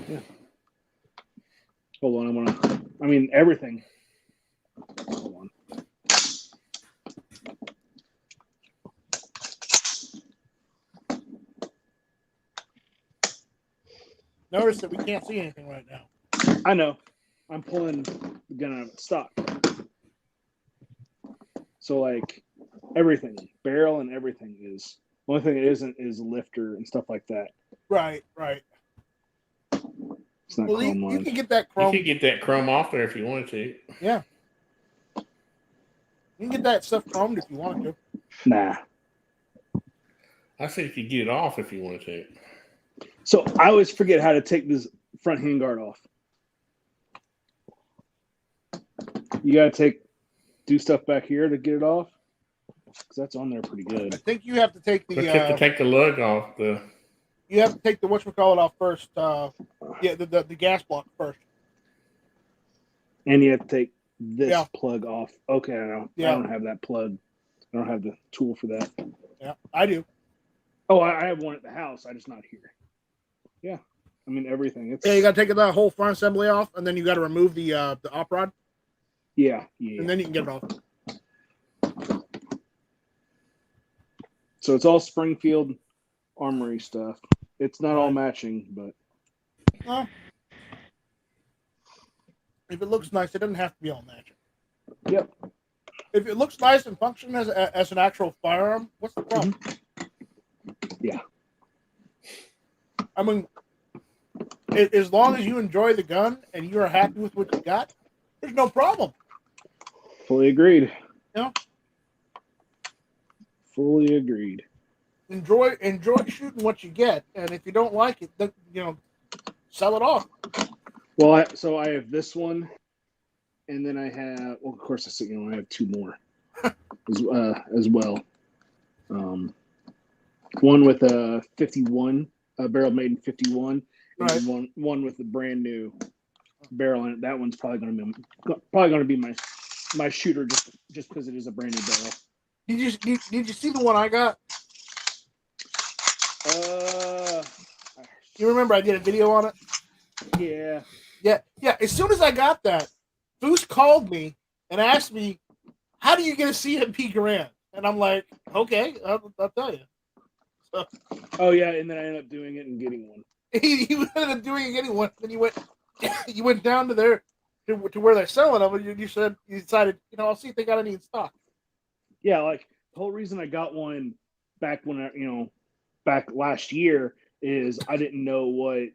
Yeah. Hold on, everything. Hold on. Notice that we can't see anything right now. I know. I'm pulling the gun out of stock. So like everything, barrel and everything is. The only thing it isn't is a lifter and stuff like that. Right. It's not Well, chrome you lined. can get that You chrome. could get that chrome off there if you wanted to. Yeah. You can get that stuff chromed if you wanted to. Nah. I said you could get it off if you wanted to. So I always forget how to take this front handguard off. You gotta do stuff back here to get it off, because that's on there pretty I good. think you have to take the. But you have to take the lug off. You have to take the whatchamacallit off first. The gas block first. And you have to take this Yeah. plug off. Okay, I don't have that plug. I don't have the tool for that. Yeah, I do. Oh, I have one at the house. I just not here. Yeah, everything. Yeah, you got to take that whole front assembly off, and then you got to remove the op rod, Yeah. and then you can get it off. So it's all Springfield Armory stuff. It's not all matching, but Well, if it looks nice, it doesn't have to be all matching. yep. If it looks nice and function as an actual firearm, what's the problem? Yeah. As long as you enjoy the gun and you are happy with what you got, there's no problem. Fully agreed. Yeah. Fully agreed. Enjoy shooting what you get, and if you don't like it, then sell it off. Well, I have this one, and then I have. Well, of course, I have 2 more. as well. One with a 51, a barrel made in 51, and Right. one with a brand new barrel in it. That one's probably going to be my shooter just because it is a brand new barrel. Did you see the one I got? You remember I did a video on it? Yeah. Yeah. As soon as I got that, Foose called me and asked me, "How do you get a CMP Garand?" And I'm like, "Okay, I'll tell you." So, Oh yeah, and then I ended up doing it and getting one. he ended up doing it, getting one. Then you went down to there to where they're selling them, and you decided, I'll see if they got any in stock. Yeah, like the whole reason I got one back when back last year is I didn't know what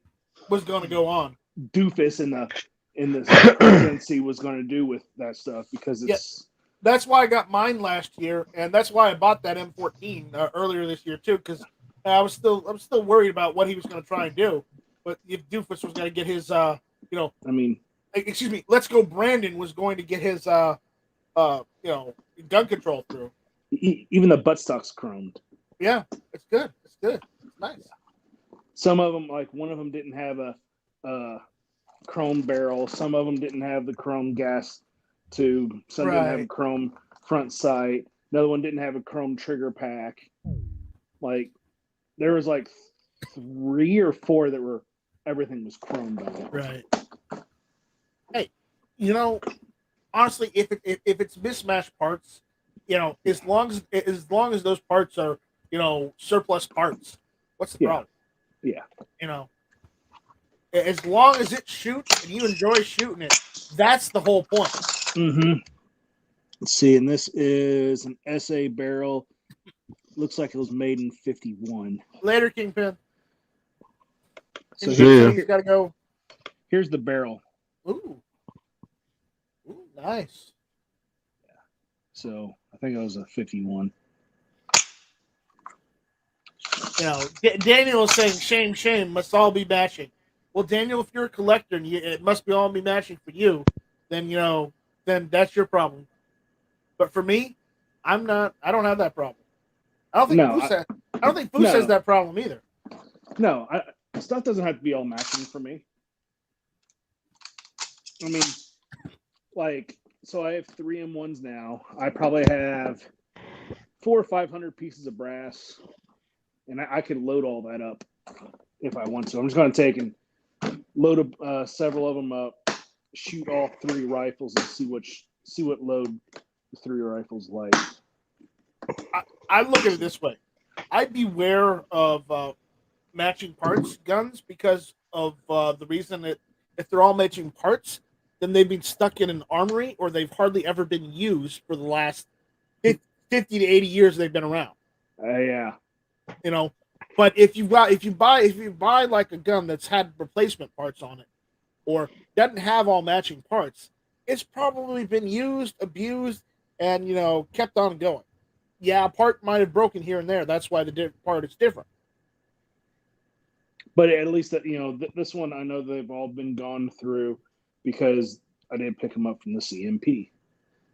Was going to go on. doofus in the presidency was going to do with that stuff because it's. That's why I got mine last year, and that's why I bought that M14 earlier this year too, because I'm still worried about what he was going to try and do. But if Doofus was going to get his, excuse me, Let's Go Brandon was going to get his, gun control through. Even the buttstock's chromed. Yeah, it's good. It's good. It's nice. Some of them, like one of them, didn't have a chrome barrel. Some of them didn't have the chrome gas tube. Some didn't have a chrome front sight. Another one didn't have a chrome trigger pack. Like there was like 3 or 4 that were everything was chromed on it. Right. Hey, honestly, if it's mismatched parts, as long as those parts are surplus parts, what's the problem? Yeah. As long as it shoots and you enjoy shooting it, that's the whole point. Mm-hmm. Let's see, and this is an SA barrel. Looks like it was made in 51. Later, Kingpin. So he's got to go. Here's the barrel. Ooh, nice. Yeah. So I think it was a 51. Daniel is saying, shame, must all be matching. Well, Daniel, if you're a collector and it must be all be matching for you, then then that's your problem. But for me, I don't have that problem. I don't think Foose has that problem either. No, stuff doesn't have to be all matching for me. I mean, so I have 3 M1s now. I probably have 400 or 500 pieces of brass, and I could load all that up if I want to. I'm just going to take and load several of them up, shoot all 3 rifles, and see what load the 3 rifles like. I look at it this way: I'd beware of matching parts guns because of the reason that if they're all matching parts, then they've been stuck in an armory or they've hardly ever been used for the last 50 to 80 years they've been around. Yeah. But if you buy like a gun that's had replacement parts on it or doesn't have all matching parts, it's probably been used, abused, and kept on going. Yeah, a part might have broken here and there. That's why the part is different. But at least that this one, I know they've all been gone through because I did pick them up from the CMP,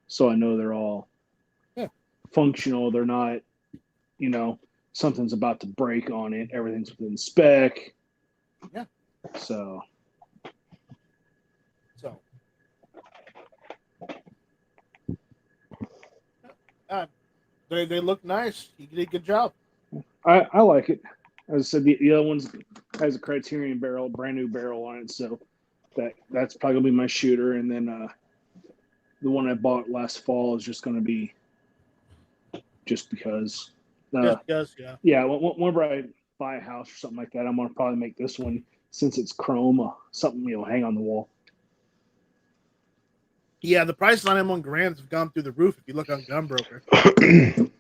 so I know they're all functional. They're not, something's about to break on it. Everything's within spec. Yeah. So. They look nice. You did a good job. I like it. As I said, the other one's has a Criterion barrel, brand new barrel on it, so that's probably gonna be my shooter. And then the one I bought last fall is just gonna be just because. Yeah. Whenever I buy a house or something like that, I'm gonna probably make this one since it's chrome, something hang on the wall. Yeah, the prices on M1 Garands have gone through the roof if you look on Gunbroker.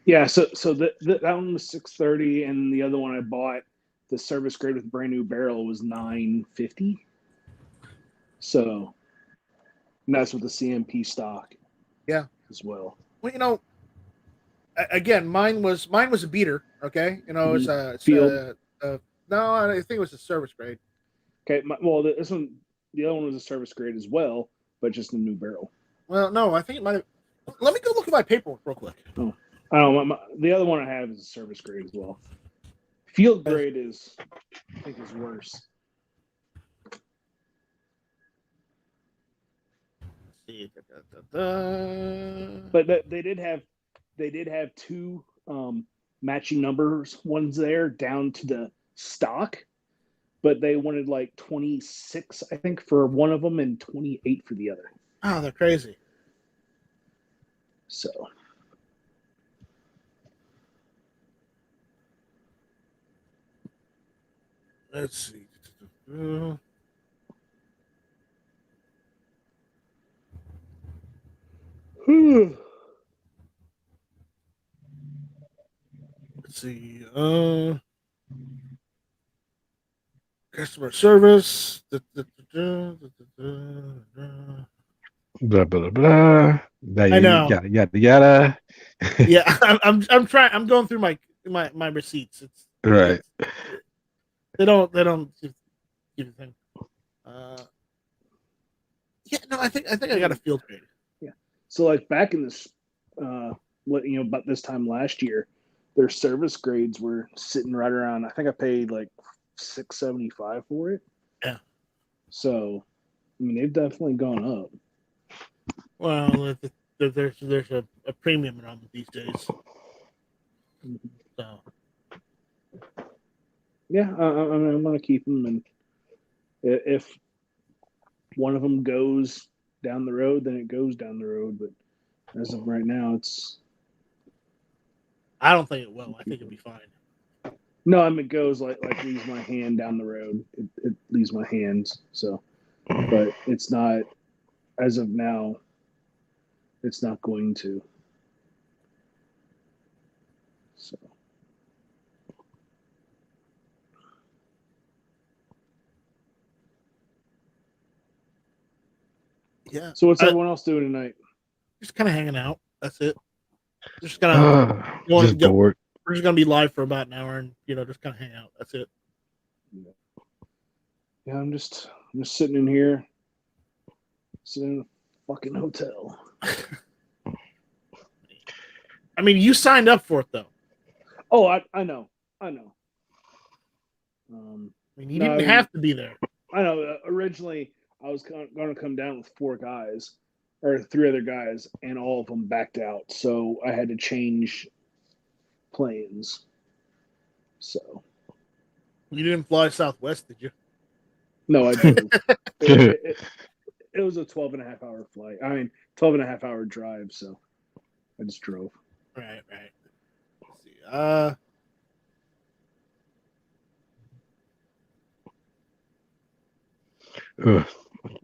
Yeah, so that one was $630, and the other one I bought, the service grade with brand new barrel, was $950. So, and that's with the CMP stock. Yeah, as well. Well, again, mine was a beater. Okay, it's Field. No, I think it was a service grade. Okay, the other one was a service grade as well, but just a new barrel. Well, no, I think it might have. Let me go look at my paperwork real quick. Oh, I don't know. The other one I have is a service grade as well. Field grade is, I think, is worse. See. But they did have two matching numbers ones there down to the stock, but they wanted like 26, I think, for one of them and 28 for the other. Oh, they're crazy. So let's see. Let's see. Customer service. Blah blah blah. I know. Yada yada yada. Yeah, I'm trying. I'm going through my receipts. It's Right. They don't give you thing. Yeah, no, I think I got a field grade. Yeah. So like back in this, about this time last year, their service grades were sitting right around. I think I paid like $675 for it. Yeah. So, I mean, they've definitely gone up. Well, there's a premium around them these days. So. Yeah, I'm going to keep them, and if one of them goes down the road, then it goes down the road. But as of right now, it's. I don't think it will. I think it'll be fine. No, I mean, it goes like leaves my hand down the road. It leaves my hands. So, but it's not, as of now, it's not going to. So. Yeah. So what's everyone else doing tonight? Just kind of hanging out. That's it. Just gonna just bored. We're just gonna be live for about an hour and just kind of hang out. That's it. Yeah, I'm just sitting in here, sitting in a fucking hotel. I mean, you signed up for it though. Oh, I know. I mean, you didn't have to be there. I know. Originally, I was going to come down with 4 guys, or 3 other guys, and all of them backed out. So I had to change planes. So you didn't fly Southwest, did you? No, I didn't. it was a 12.5-hour flight. I mean, 12.5-hour drive. So I just drove. Right. Let's see.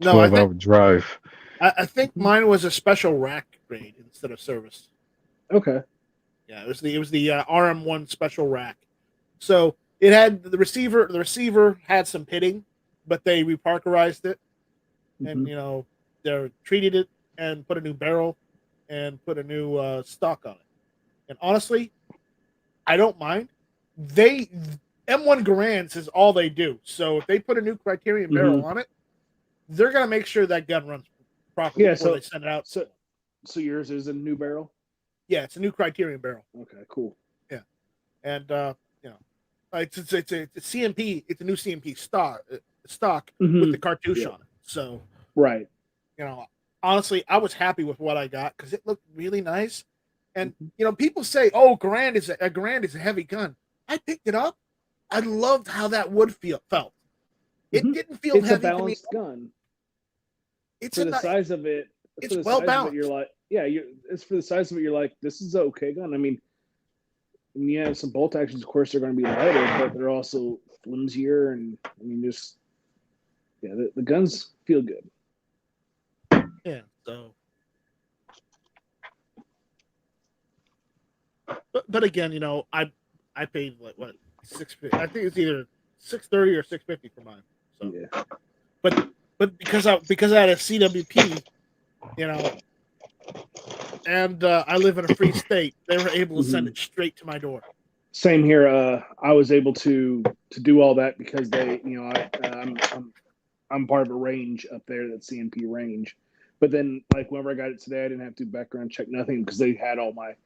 No, 12-hour drive. I think mine was a special rack grade instead of service. Okay. Yeah, it was the RM1 special rack. So it had the receiver. The receiver had some pitting, but they reparkerized it, and they treated it and put a new barrel and put a new stock on it. And honestly, I don't mind. M1 Garands is all they do. So if they put a new Criterion barrel on it, they're gonna make sure that gun runs properly before they send it out. So yours is a new barrel? Yeah, it's a new Criterion barrel. Okay, cool. Yeah, and it's a CMP. It's a new CMP stock with the cartouche on it. So right, honestly, I was happy with what I got because it looked really nice. And people say, "Oh, Garand is a heavy gun." I picked it up. I loved how that wood felt. It didn't feel heavy. It's a balanced gun. It's for the size of it. It's well balanced. You're like, it's for the size of it. You're like, this is an okay gun. I mean, some bolt actions, of course, they're going to be lighter, but they're also flimsier, and I mean, the guns feel good. Yeah. So, but again, I paid like what $650. I think it's either $630 or $650 for mine. So, yeah. But because I had a CWP, and I live in a free state, they were able to send it straight to my door. Same here. I was able to do all that because they, I'm part of a range up there, that CMP range. But then, like, whenever I got it today, I didn't have to background check nothing because they had all my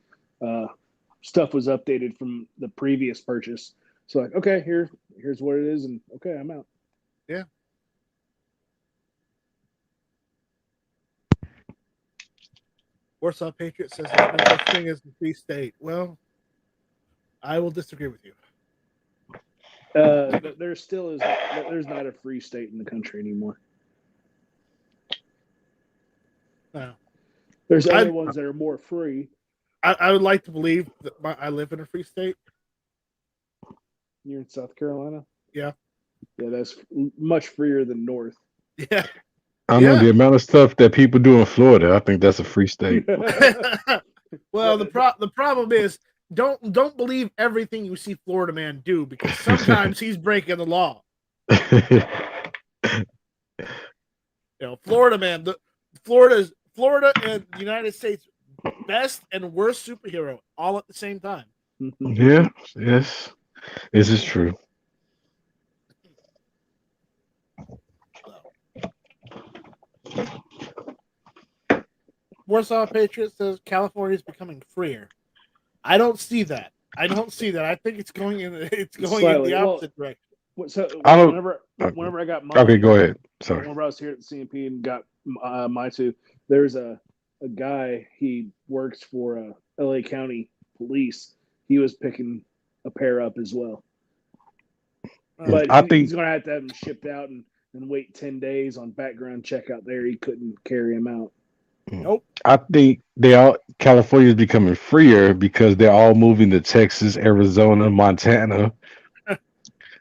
stuff was updated from the previous purchase. So, like, okay, here's what it is, and okay, I'm out. Yeah. Warsaw Patriot says there's no such thing as a free state. Well, I will disagree with you. There still is. There's not a free state in the country anymore. No. There's other ones that are more free. I would like to believe that I live in a free state. You're in South Carolina? Yeah. Yeah, that's much freer than North. Yeah. I know the amount of stuff that people do in Florida. I think that's a free state. Well, the problem is don't believe everything you see Florida man do, because sometimes he's breaking the law. Florida man, Florida and the United States best and worst superhero all at the same time. Yeah, yes, this is true. Warsaw Patriot says California is becoming freer. I don't see that. I think it's going in the opposite direction. So whenever I got mine, okay, go ahead. Sorry. Whenever I was here at the CMP and got my two, there's a guy, he works for LA County Police. He was picking a pair up as well. But I think he's going to have them shipped out and wait 10 days on background check out there. He couldn't carry them out. Nope. I think California is becoming freer because they're all moving to Texas, Arizona, Montana.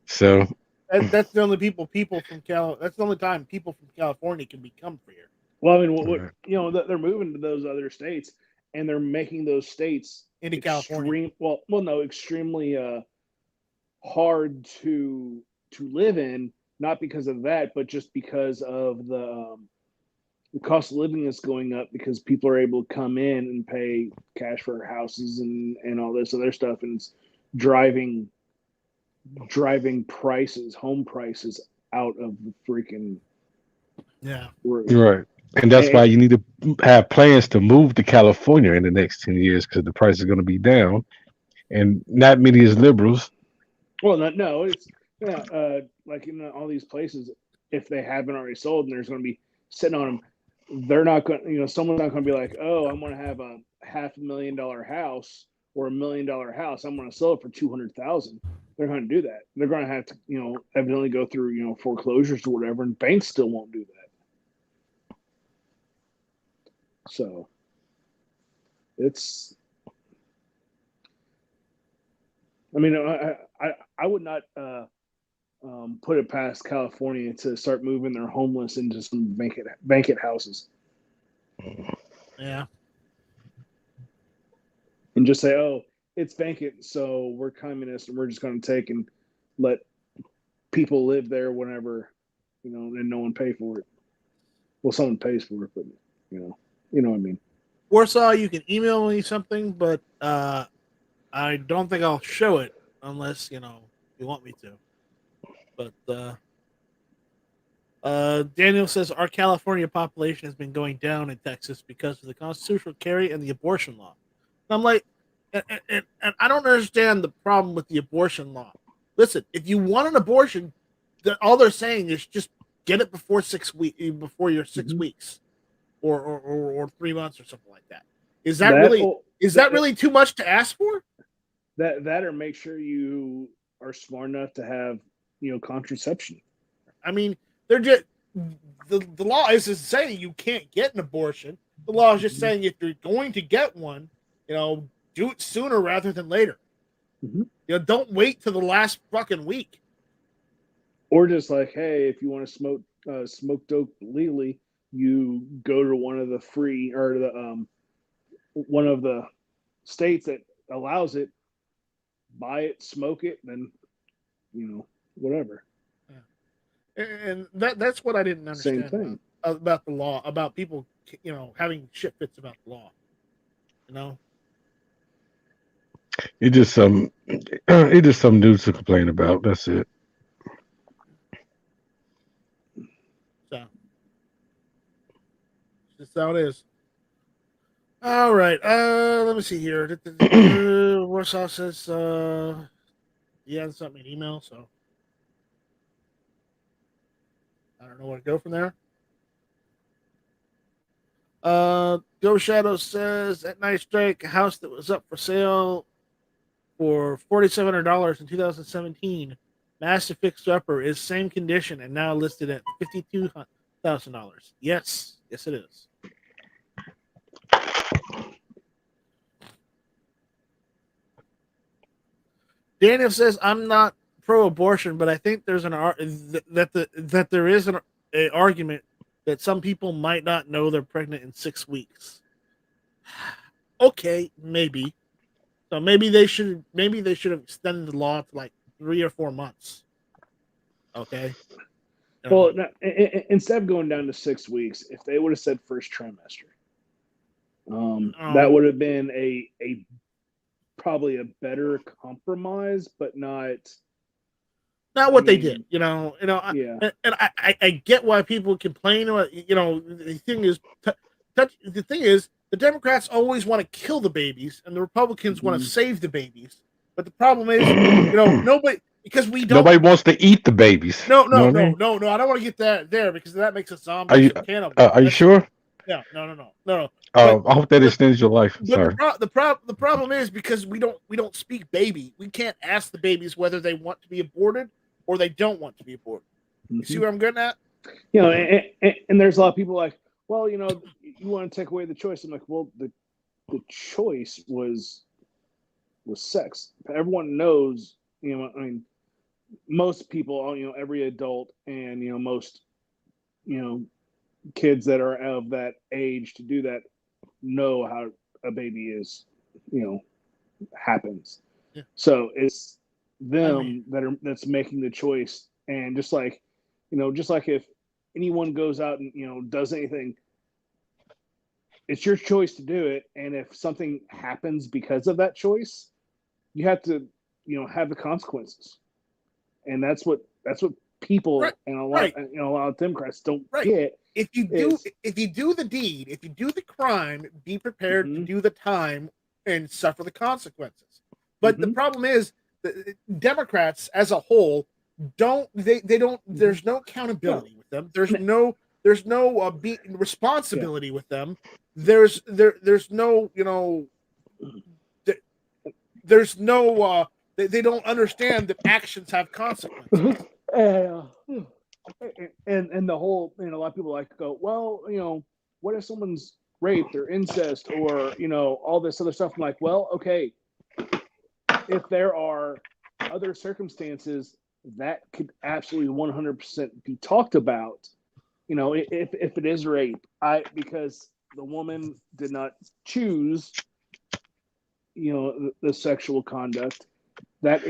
So that's the only that's the only time people from California can become freer. Well, I mean, they're moving to those other states, and they're making those states into California. Extremely hard to live in. Not because of that, but just because of the cost of living is going up, because people are able to come in and pay cash for houses and all this other stuff, and it's driving home prices out of the freaking roof. Right. And that's why you need to have plans to move to California in the next 10 years, because the price is going to be down, and not many is liberals. Well, no, it's like in all these places, if they haven't already sold and there's going to be sitting on them, they're not going. Someone's not going to be like, "Oh, I'm going to have a $500,000 house or $1 million house. I'm going to sell it for $200,000." They're going to do that. They're going to have to, evidently go through, foreclosures or whatever, and banks still won't do that. So it's. I mean, I would not put it past California to start moving their homeless into some vacant houses. Yeah. And just say, oh, it's vacant, so we're communists and we're just going to take and let people live there whenever, and no one pay for it. Well, someone pays for it, but, you know what I mean. Warsaw, you can email me something, but I don't think I'll show it unless, you want me to. But Daniel says our California population has been going down in Texas because of the constitutional carry and the abortion law. And I'm like, and I don't understand the problem with the abortion law. Listen, if you want an abortion, all they're saying is just get it before 6 weeks, before you're 6 weeks, or 3 months or something like that. Is that really too much to ask for? That or make sure you are smart enough to have contraception. I mean, they're just the law isn't saying you can't get an abortion. The law is just saying if you're going to get one, do it sooner rather than later. Mm-hmm. Don't wait till the last fucking week. Or just like, hey, if you want to smoke dope legally, you go to one of the free or the one of the states that allows it, buy it, smoke it, then whatever. Yeah. And that's what I didn't understand. Same thing about the law, about people having shit fits about the law. It's just some news to complain about. That's it. That's how it is. All right. Let me see here. Warsaw says he hasn't sent me an email, so I don't know where to go from there. Go Shadow says at Night Strike, a house that was up for sale for $4,700 in 2017, massive fixer upper, is same condition and now listed at $52,000. Yes, it is. Daniel says I'm not pro-abortion, but I think there's that there is an argument that some people might not know they're pregnant in 6 weeks. Okay, maybe. So maybe they should have extended the law to like 3 or 4 months. Okay. Well, instead of going down to 6 weeks, if they would have said first trimester, that would have been a probably a better compromise, but not what they did. Yeah. And I get why people complain. The thing is, the Democrats always want to kill the babies, and the Republicans want to save the babies. But the problem is, nobody, because we don't. Nobody wants to eat the babies. No. I don't want to get that there because that makes us zombies. Are you sure? Yeah. No. I hope that extends your life. Sorry. The problem is because we don't speak baby. We can't ask the babies whether they want to be aborted or they don't want to be aborted. You see what I'm getting at? And there's a lot of people like, well, you want to take away the choice. I'm like, well, the choice was sex. Everyone knows, most people, every adult and, most, kids that are of that age to do that know how a baby is, happens. Yeah. So it's them that's making the choice. And just like if anyone goes out and, does anything, it's your choice to do it. And if something happens because of that choice, you have to, have the consequences. And that's what people and a lot of Democrats don't get. If you do the deed, if you do the crime, be prepared to do the time and suffer the consequences. But the problem is that Democrats as a whole don't there's no accountability with them. There's no responsibility with them. There's no they don't understand that actions have consequences. And the whole, a lot of people like to go, well, what if someone's raped or incest or, all this other stuff? I'm like, well, okay, if there are other circumstances that could absolutely 100% be talked about, if it is rape, because the woman did not choose, the sexual conduct, that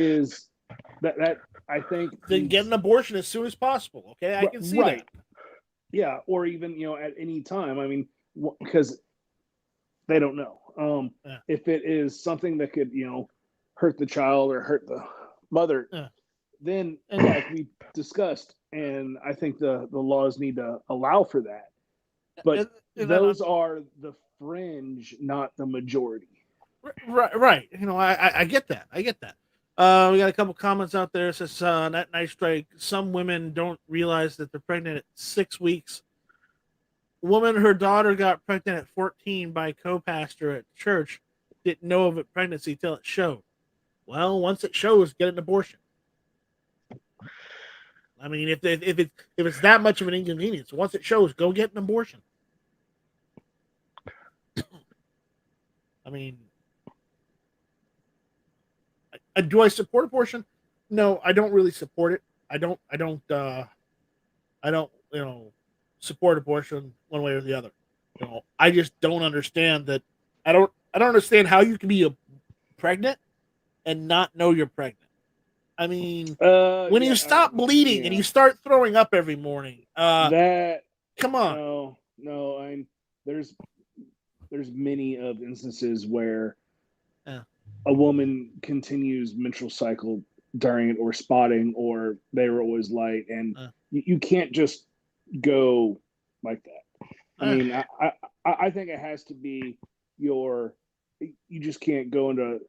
I think then get an abortion as soon as possible. Okay, I can see that. Yeah, or even at any time. I mean, because they don't know. If it is something that could hurt the child or hurt the mother, then like we discussed, and I think the laws need to allow for that. But those are the fringe, not the majority. Right. I get that. We got a couple comments out there. It says, at Night Strike, some women don't realize that they're pregnant at 6 weeks. Woman, her daughter got pregnant at 14 by a co-pastor at church. Didn't know of it pregnancy till it showed. Well, once it shows, get an abortion. I mean, if it's that much of an inconvenience, once it shows, go get an abortion. I mean, do I support abortion? No, I don't really support it. I don't support abortion one way or the other. I just don't understand that. I don't understand how you can be pregnant and not know you're pregnant. I mean, when you stop bleeding and you start throwing up every morning, come on. No, there's many of instances where a woman continues menstrual cycle during it, or spotting, or they were always light, and you can't just go like that. I mean, I think it has to be you just can't go into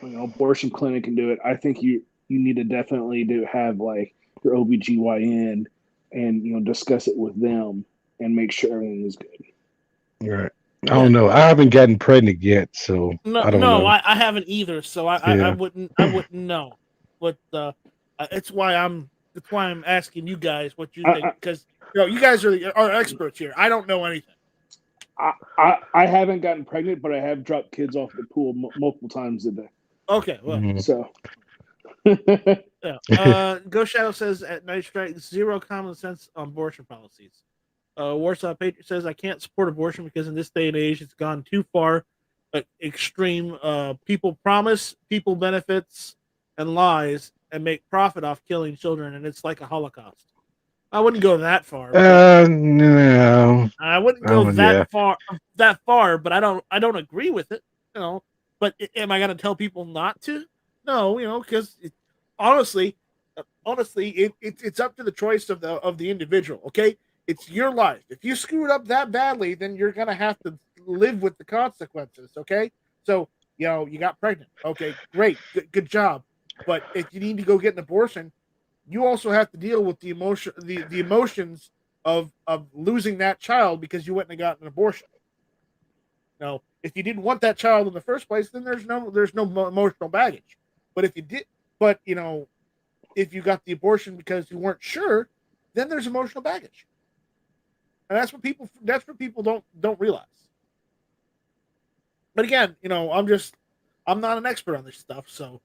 abortion clinic and do it. I think you need to definitely have like your OBGYN and discuss it with them and make sure everything is good. Right. I don't know. I haven't gotten pregnant yet, so I don't know. I haven't either, so I wouldn't know. But it's why I'm asking you guys what you think, because you guys are experts here. I don't know anything. I haven't gotten pregnant, but I have dropped kids off the pool multiple times a day. Okay, well, so. Yeah. Ghost Shadow says at Night Strike, zero common sense on abortion policies. Warsaw Patriot says, I can't support abortion because in this day and age it's gone too far, extreme. People promise people benefits and lies and make profit off killing children, and it's like a Holocaust. I wouldn't go that far. No. I wouldn't go that far, but I don't agree with it. But am I going to tell people not to? No, because honestly, it's up to the choice of the individual. Okay, it's your life. If you screw it up that badly, then you're gonna have to live with the consequences. Okay, so you got pregnant. Okay, great, good job. But if you need to go get an abortion, you also have to deal with the emotions of losing that child because you went and got an abortion. Now, if you didn't want that child in the first place, then there's no emotional baggage. But if you did, if you got the abortion because you weren't sure, then there's emotional baggage, and that's what people don't realize. But again, I'm not an expert on this stuff, so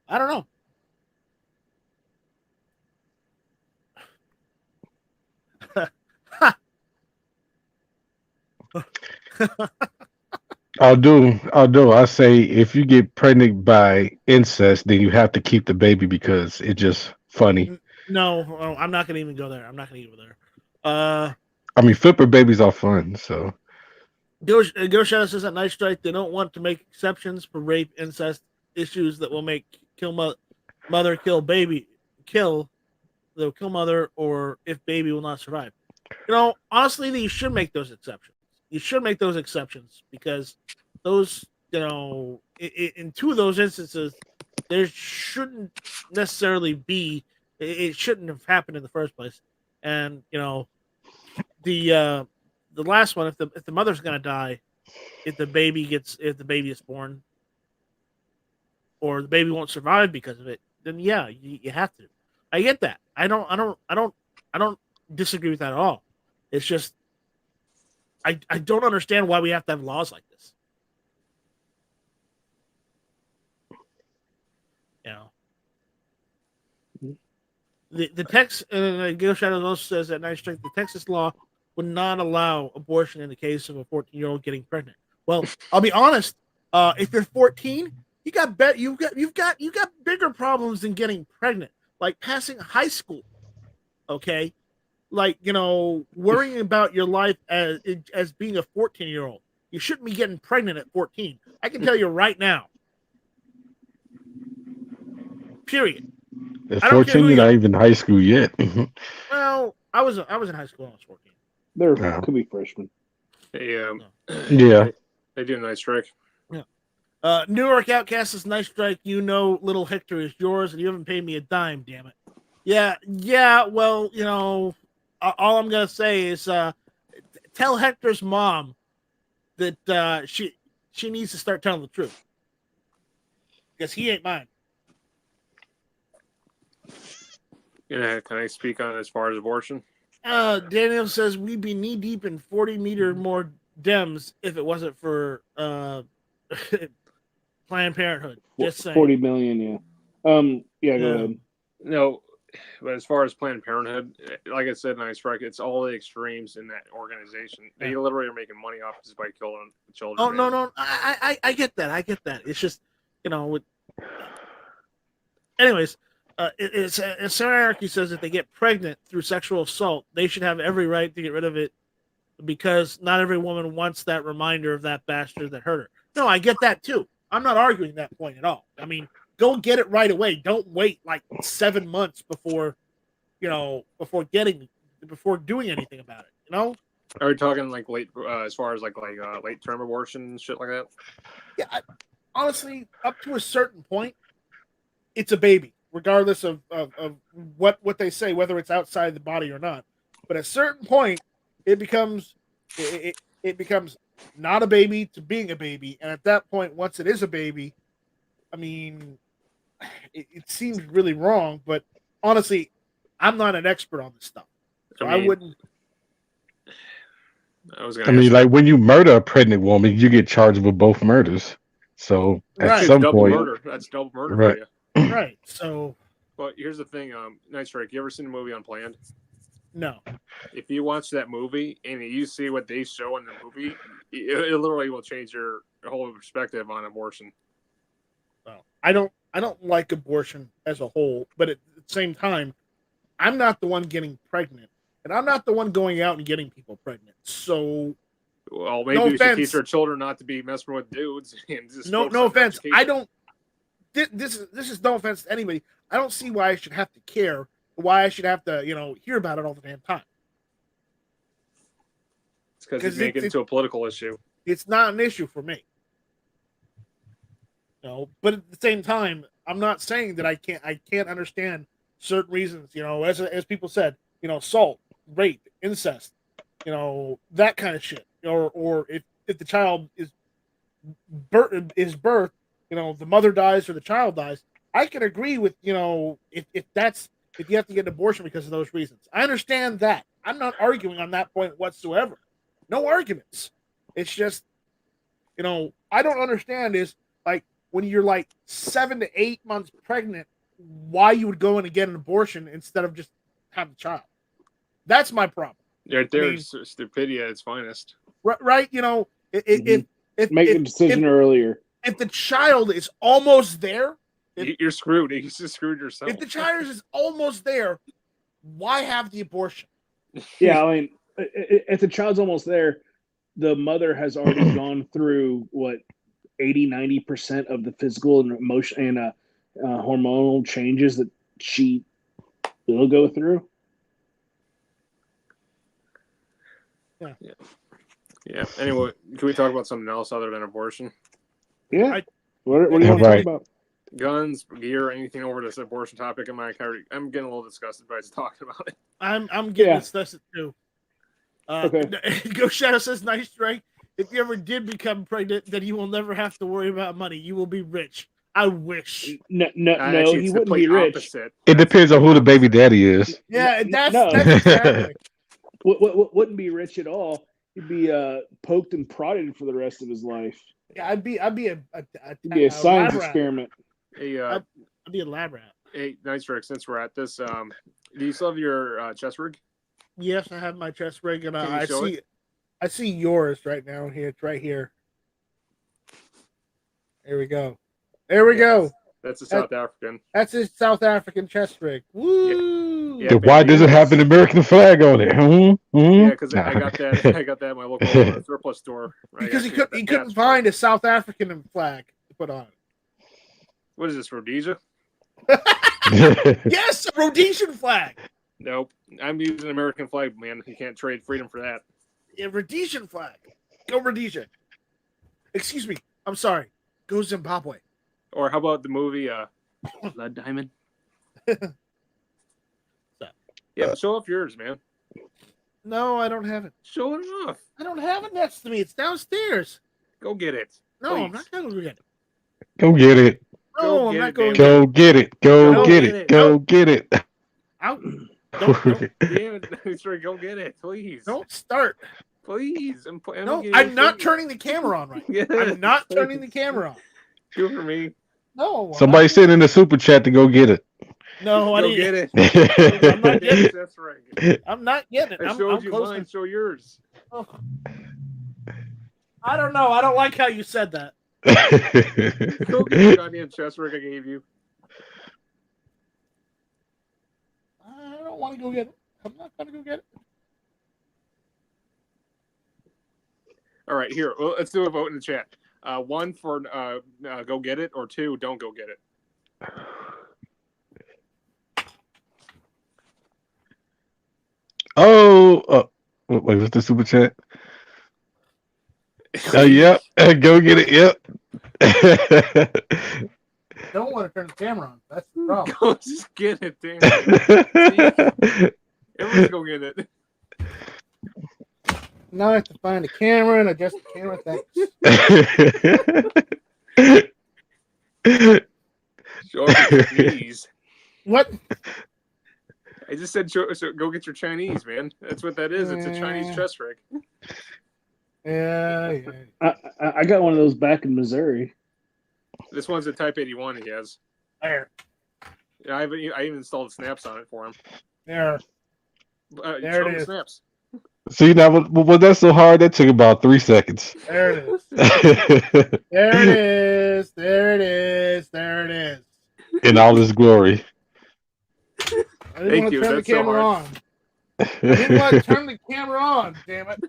I don't know. I'll do. I say if you get pregnant by incest, then you have to keep the baby because it's just funny. No, I'm not going to even go there. I mean, flipper babies are fun, so. Ghost Shadow says at Night Strike, they don't want to make exceptions for rape, incest issues that will make mother kill baby, they'll kill mother, or if baby will not survive. Honestly, you should make those exceptions. You should make those exceptions because those, in two of those instances, there shouldn't necessarily be. It shouldn't have happened in the first place. And the last one, if the mother's gonna die, if the baby is born, or the baby won't survive because of it, then yeah, you have to. I get that. I don't disagree with that at all. It's just I don't understand why we have to have laws like this. The text, Gil Shadows also says that Night Strike, the Texas law would not allow abortion in the case of a 14-year-old getting pregnant. Well, I'll be honest. If you're 14, you've got bigger problems than getting pregnant, like passing high school. Okay, like worrying about your life as being a 14-year-old. You shouldn't be getting pregnant at 14. I can tell you right now. Period. At 14, you're not even in high school yet. Well, I was in high school when I was 14. There could be freshmen. Yeah. They do Night Strike. Yeah. Newark Outcast is Night Strike. Little Hector is yours, and you haven't paid me a dime. Damn it. Yeah. Well, all I'm gonna say is tell Hector's mom that she needs to start telling the truth because he ain't mine. Can I speak on as far as abortion? Daniel says we'd be knee deep in 40-meter more Dems if it wasn't for Planned Parenthood. Just saying. 40 million, yeah. Go ahead. No, but as far as Planned Parenthood, like I said, Night Strike, it's all the extremes in that organization. They literally are making money off just by killing children. Oh no, I get that. It's just anyways. Anarchy says if they get pregnant through sexual assault, they should have every right to get rid of it because not every woman wants that reminder of that bastard that hurt her. No, I get that too. I'm not arguing that point at all. I mean, go get it right away. Don't wait like 7 months before doing anything about it. Are we talking like late, as far as like late term abortion and shit like that? Yeah, honestly, up to a certain point, it's a baby, regardless of what they say, whether it's outside the body or not. But at a certain point, it becomes not a baby to being a baby, and at that point, once it is a baby, I mean, it seems really wrong. But honestly, I'm not an expert on this stuff, so I wouldn't. I mean, like when you murder a pregnant woman, you get charged with both murders. So at some point, that's double murder right? For you. Right. So, but here's the thing, Night Strike. You ever seen the movie Unplanned? No. If you watch that movie and you see what they show in the movie, it literally will change your whole perspective on abortion. Well, I don't like abortion as a whole, but at the same time, I'm not the one getting pregnant, and I'm not the one going out and getting people pregnant. So, well, maybe we should teach our children not to be messing with dudes. And just no offense. Education. I don't. This is no offense to anybody. I don't see why I should have to care. Why I should have to, hear about it all the damn time. It's because you make it into a political issue. It's not an issue for me. But at the same time, I'm not saying that I can't understand certain reasons. As people said, assault, rape, incest, that kind of shit. Or if the child is birthed, the mother dies or the child dies. I can agree with if you have to get an abortion because of those reasons. I understand that. I'm not arguing on that point whatsoever. No arguments. It's just, I don't understand is like when you're like 7 to 8 months pregnant, why you would go in and get an abortion instead of just have the child. That's my problem. Right there, stupidity at its finest. Right? If make a decision earlier. If the child is almost there, you're screwed. You just screwed yourself. If the child is almost there, why have the abortion? Yeah, I mean, if the child's almost there, the mother has already gone through 80-90% of the physical and emotion and hormonal changes that she will go through. Yeah. Anyway, can we talk about something else other than abortion? Yeah. What do you want to talk about? Guns, gear, anything over this abortion topic. I'm getting a little disgusted by just talking about it. I'm getting disgusted too. Okay. Go Shadow says, "Nice strike. If you ever did become pregnant, then you will never have to worry about money. You will be rich." I wish. No, actually, he wouldn't be rich. Opposite. It depends on who the baby daddy is. Yeah, that's exactly. Wouldn't be rich at all. He'd be poked and prodded for the rest of his life. Yeah, I'd be a science experiment. I'd be a lab rat. Hey, Nice Rick, since we're at this, do you still have your chest rig? Yes, I have my chest rig, and I see yours right now here. It's right here. There we go. That's a South African. That's his South African chest rig. Woo! Yeah, why does it have an American flag on it? Yeah, because I got that. I got that at my local surplus store. Because he couldn't find a South African flag to put on it. What is this, Rhodesia? Yes, a Rhodesian flag. Nope, I'm using an American flag, man. You can't trade freedom for that. A Rhodesian flag. Go Rhodesia. Excuse me. I'm sorry. Go Zimbabwe. Or how about the movie Blood Diamond? Yeah, show off yours, man. No, I don't have it. Show it off. I don't have it next to me. It's downstairs. Go get it. No, please. I'm not going to go get it. Go get it. No, I'm not going to go get it. Go get it. Go get it. Don't. Yeah, go get it, please. Don't start. Please. I'm not turning the camera on right now. I'm not turning the camera on. Do it for me. No. Somebody send in the super chat to go get it. No, I didn't get it. I'm not getting it. That's right. I'm not getting it. I showed you mine. Show yours. Oh. I don't know. I don't like how you said that. Go get the goddamn chest rig I gave you. I don't want to go get it. I'm not going to go get it. All right, here. Well, let's do a vote in the chat. 1 for go get it, or 2, don't go get it. Wait, what's the super chat? Oh, yep. Go get it. Yep. Don't want to turn the camera on. That's the problem. Go just get it, damn. Everyone's go get it. Now I have to find the camera and adjust the camera. Thanks. Show off your Chinese. What? I just said so go get your Chinese, man. That's what that is. It's a Chinese chest rig. Yeah. I got one of those back in Missouri. This one's a Type 81 he has. There. Yeah, I even installed snaps on it for him. There. There it is. Snaps. See, now, was that so hard? That took about 3 seconds. There it is. There it is. There it is. There it is. In all its glory. I didn't want to turn the camera on. I didn't want to turn the camera on, damn it.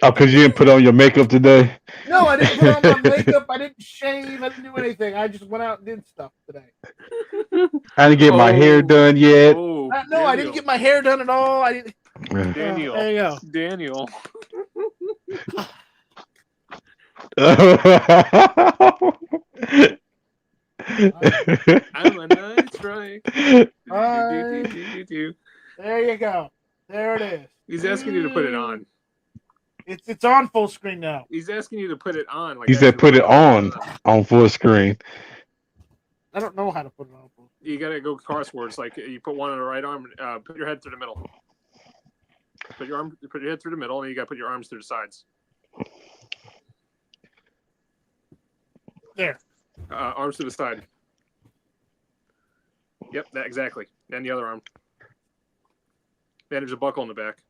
Oh, because you didn't put on your makeup today? No, I didn't put on my makeup. I didn't shave. I didn't do anything. I just went out and did stuff today. I didn't get my hair done yet. No, I didn't get my hair done at all. I didn't. Daniel. There you go. Daniel. I'm a nice strike. There you go. There it is. He's asking you to put it on. It's on full screen now. He's asking you to put it on. Like he said put it on full screen. I don't know how to put it on full screen. You got to go crosswords. Like you put one on the right arm, put your head through the middle. Put your head through the middle, and you got to put your arms through the sides. There. Arms to the side. Yep, that exactly. And the other arm. Then there's a buckle in the back.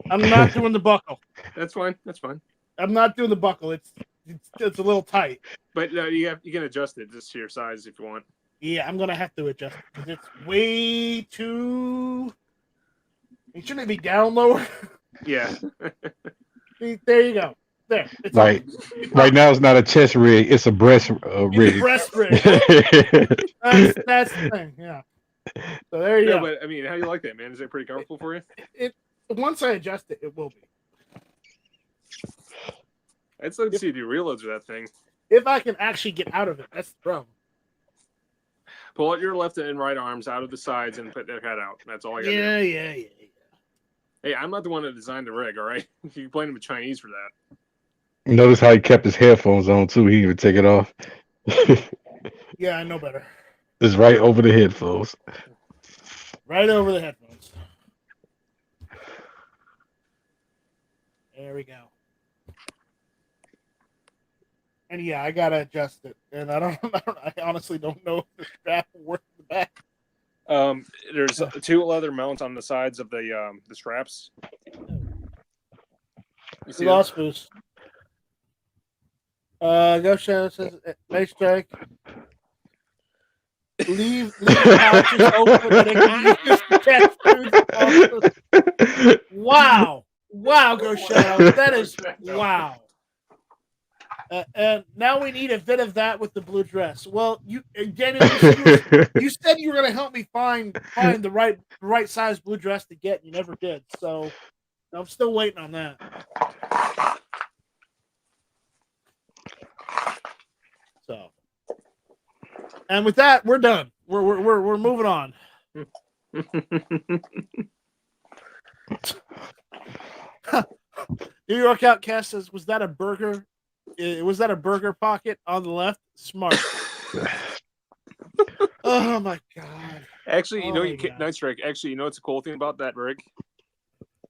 I'm not doing the buckle. That's fine. That's fine. I'm not doing the buckle. It's a little tight. But you can adjust it just to your size if you want. Yeah, I'm gonna have to adjust it because it's way too. Shouldn't it be down lower? Yeah. See, there you go. There. It's right. Right now, it's not a chest rig; it's a breast rig. It's a breast rig. That's the thing. Yeah. So there you go. But I mean, how do you like that, man? Is it pretty comfortable for you? Once I adjust it, it will be. I'd like to see you do reloads with that thing. If I can actually get out of it, that's the problem. Pull out your left and right arms out of the sides and put their head out. That's all I got to do. Yeah. Hey, I'm not the one that designed the rig, all right? You blame him with Chinese for that. Notice how he kept his headphones on, too. He didn't even take it off. Yeah, I know better. It's right over the headphones. Right over the headphones. There we go. And yeah, I gotta adjust it, and I honestly don't know if the strap will work in the back. There's 2 leather mounts on the sides of the straps. You see Lost boost. Go Shadow says, nice strike. Leave the pouches open. Wow. Wow, Go Shadow. That is wow. And now we need a bit of that with the blue dress. Well, Daniel, you said you were going to help me find the right size blue dress to get. You never did, so I'm still waiting on that. So, and with that, we're done. We're moving on. New York Outcast says, "Was that a burger? Was that a burger pocket on the left? Smart." Oh my god! Actually, Night Strike. Actually, you know what's a cool thing about that rig?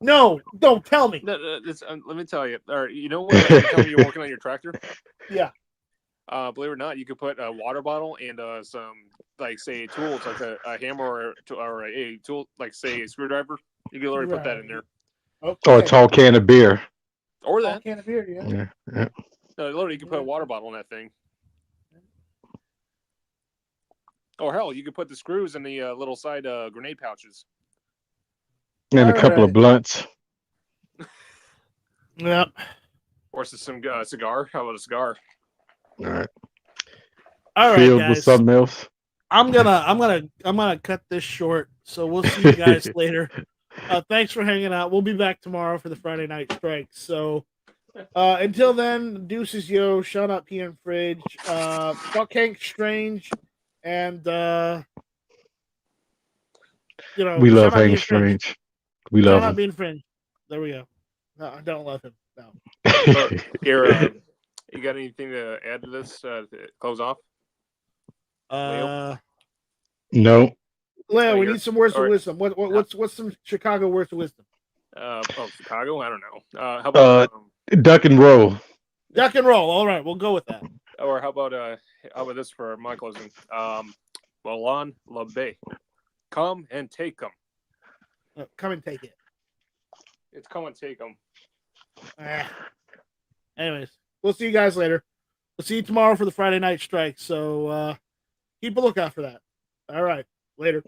No, don't tell me. No, let me tell you. Or you know what? Tell me you're working on your tractor. Yeah. Believe it or not, you could put a water bottle and some, like, say, tools, like a hammer or a tool, like, say, a screwdriver. You can literally put that in there. Okay. Or a tall can of beer. Or that. Tall can of beer, yeah. No, literally, you can put a water bottle in that thing. Or hell, you could put the screws in the little side grenade pouches. And a couple of blunts. Yep. Or some cigar. How about a cigar? All right. All right, Filled guys. with something else. I'm gonna cut this short. So we'll see you guys later. Thanks for hanging out. We'll be back tomorrow for the Friday Night Strike. So until then, deuces, yo. Shout out PM Fridge. Fuck Hank Strange. And, We love shout out Hank being Fringe. Strange. We Shout love out him. being Fringe. There we go. No, I don't love him. No. Here, you got anything to add to this to close off? No. Oh, Leo, we you're- need some words all of right. wisdom. What's some Chicago words of wisdom? Chicago? I don't know. How about Duck and roll. Duck and roll. All right, we'll go with that. or how about this for my closing? Milan Labe. Come and take them. Come and take it. It's come and take them. Anyways, we'll see you guys later. We'll see you tomorrow for the Friday Night Strike. So keep a lookout for that. All right, later.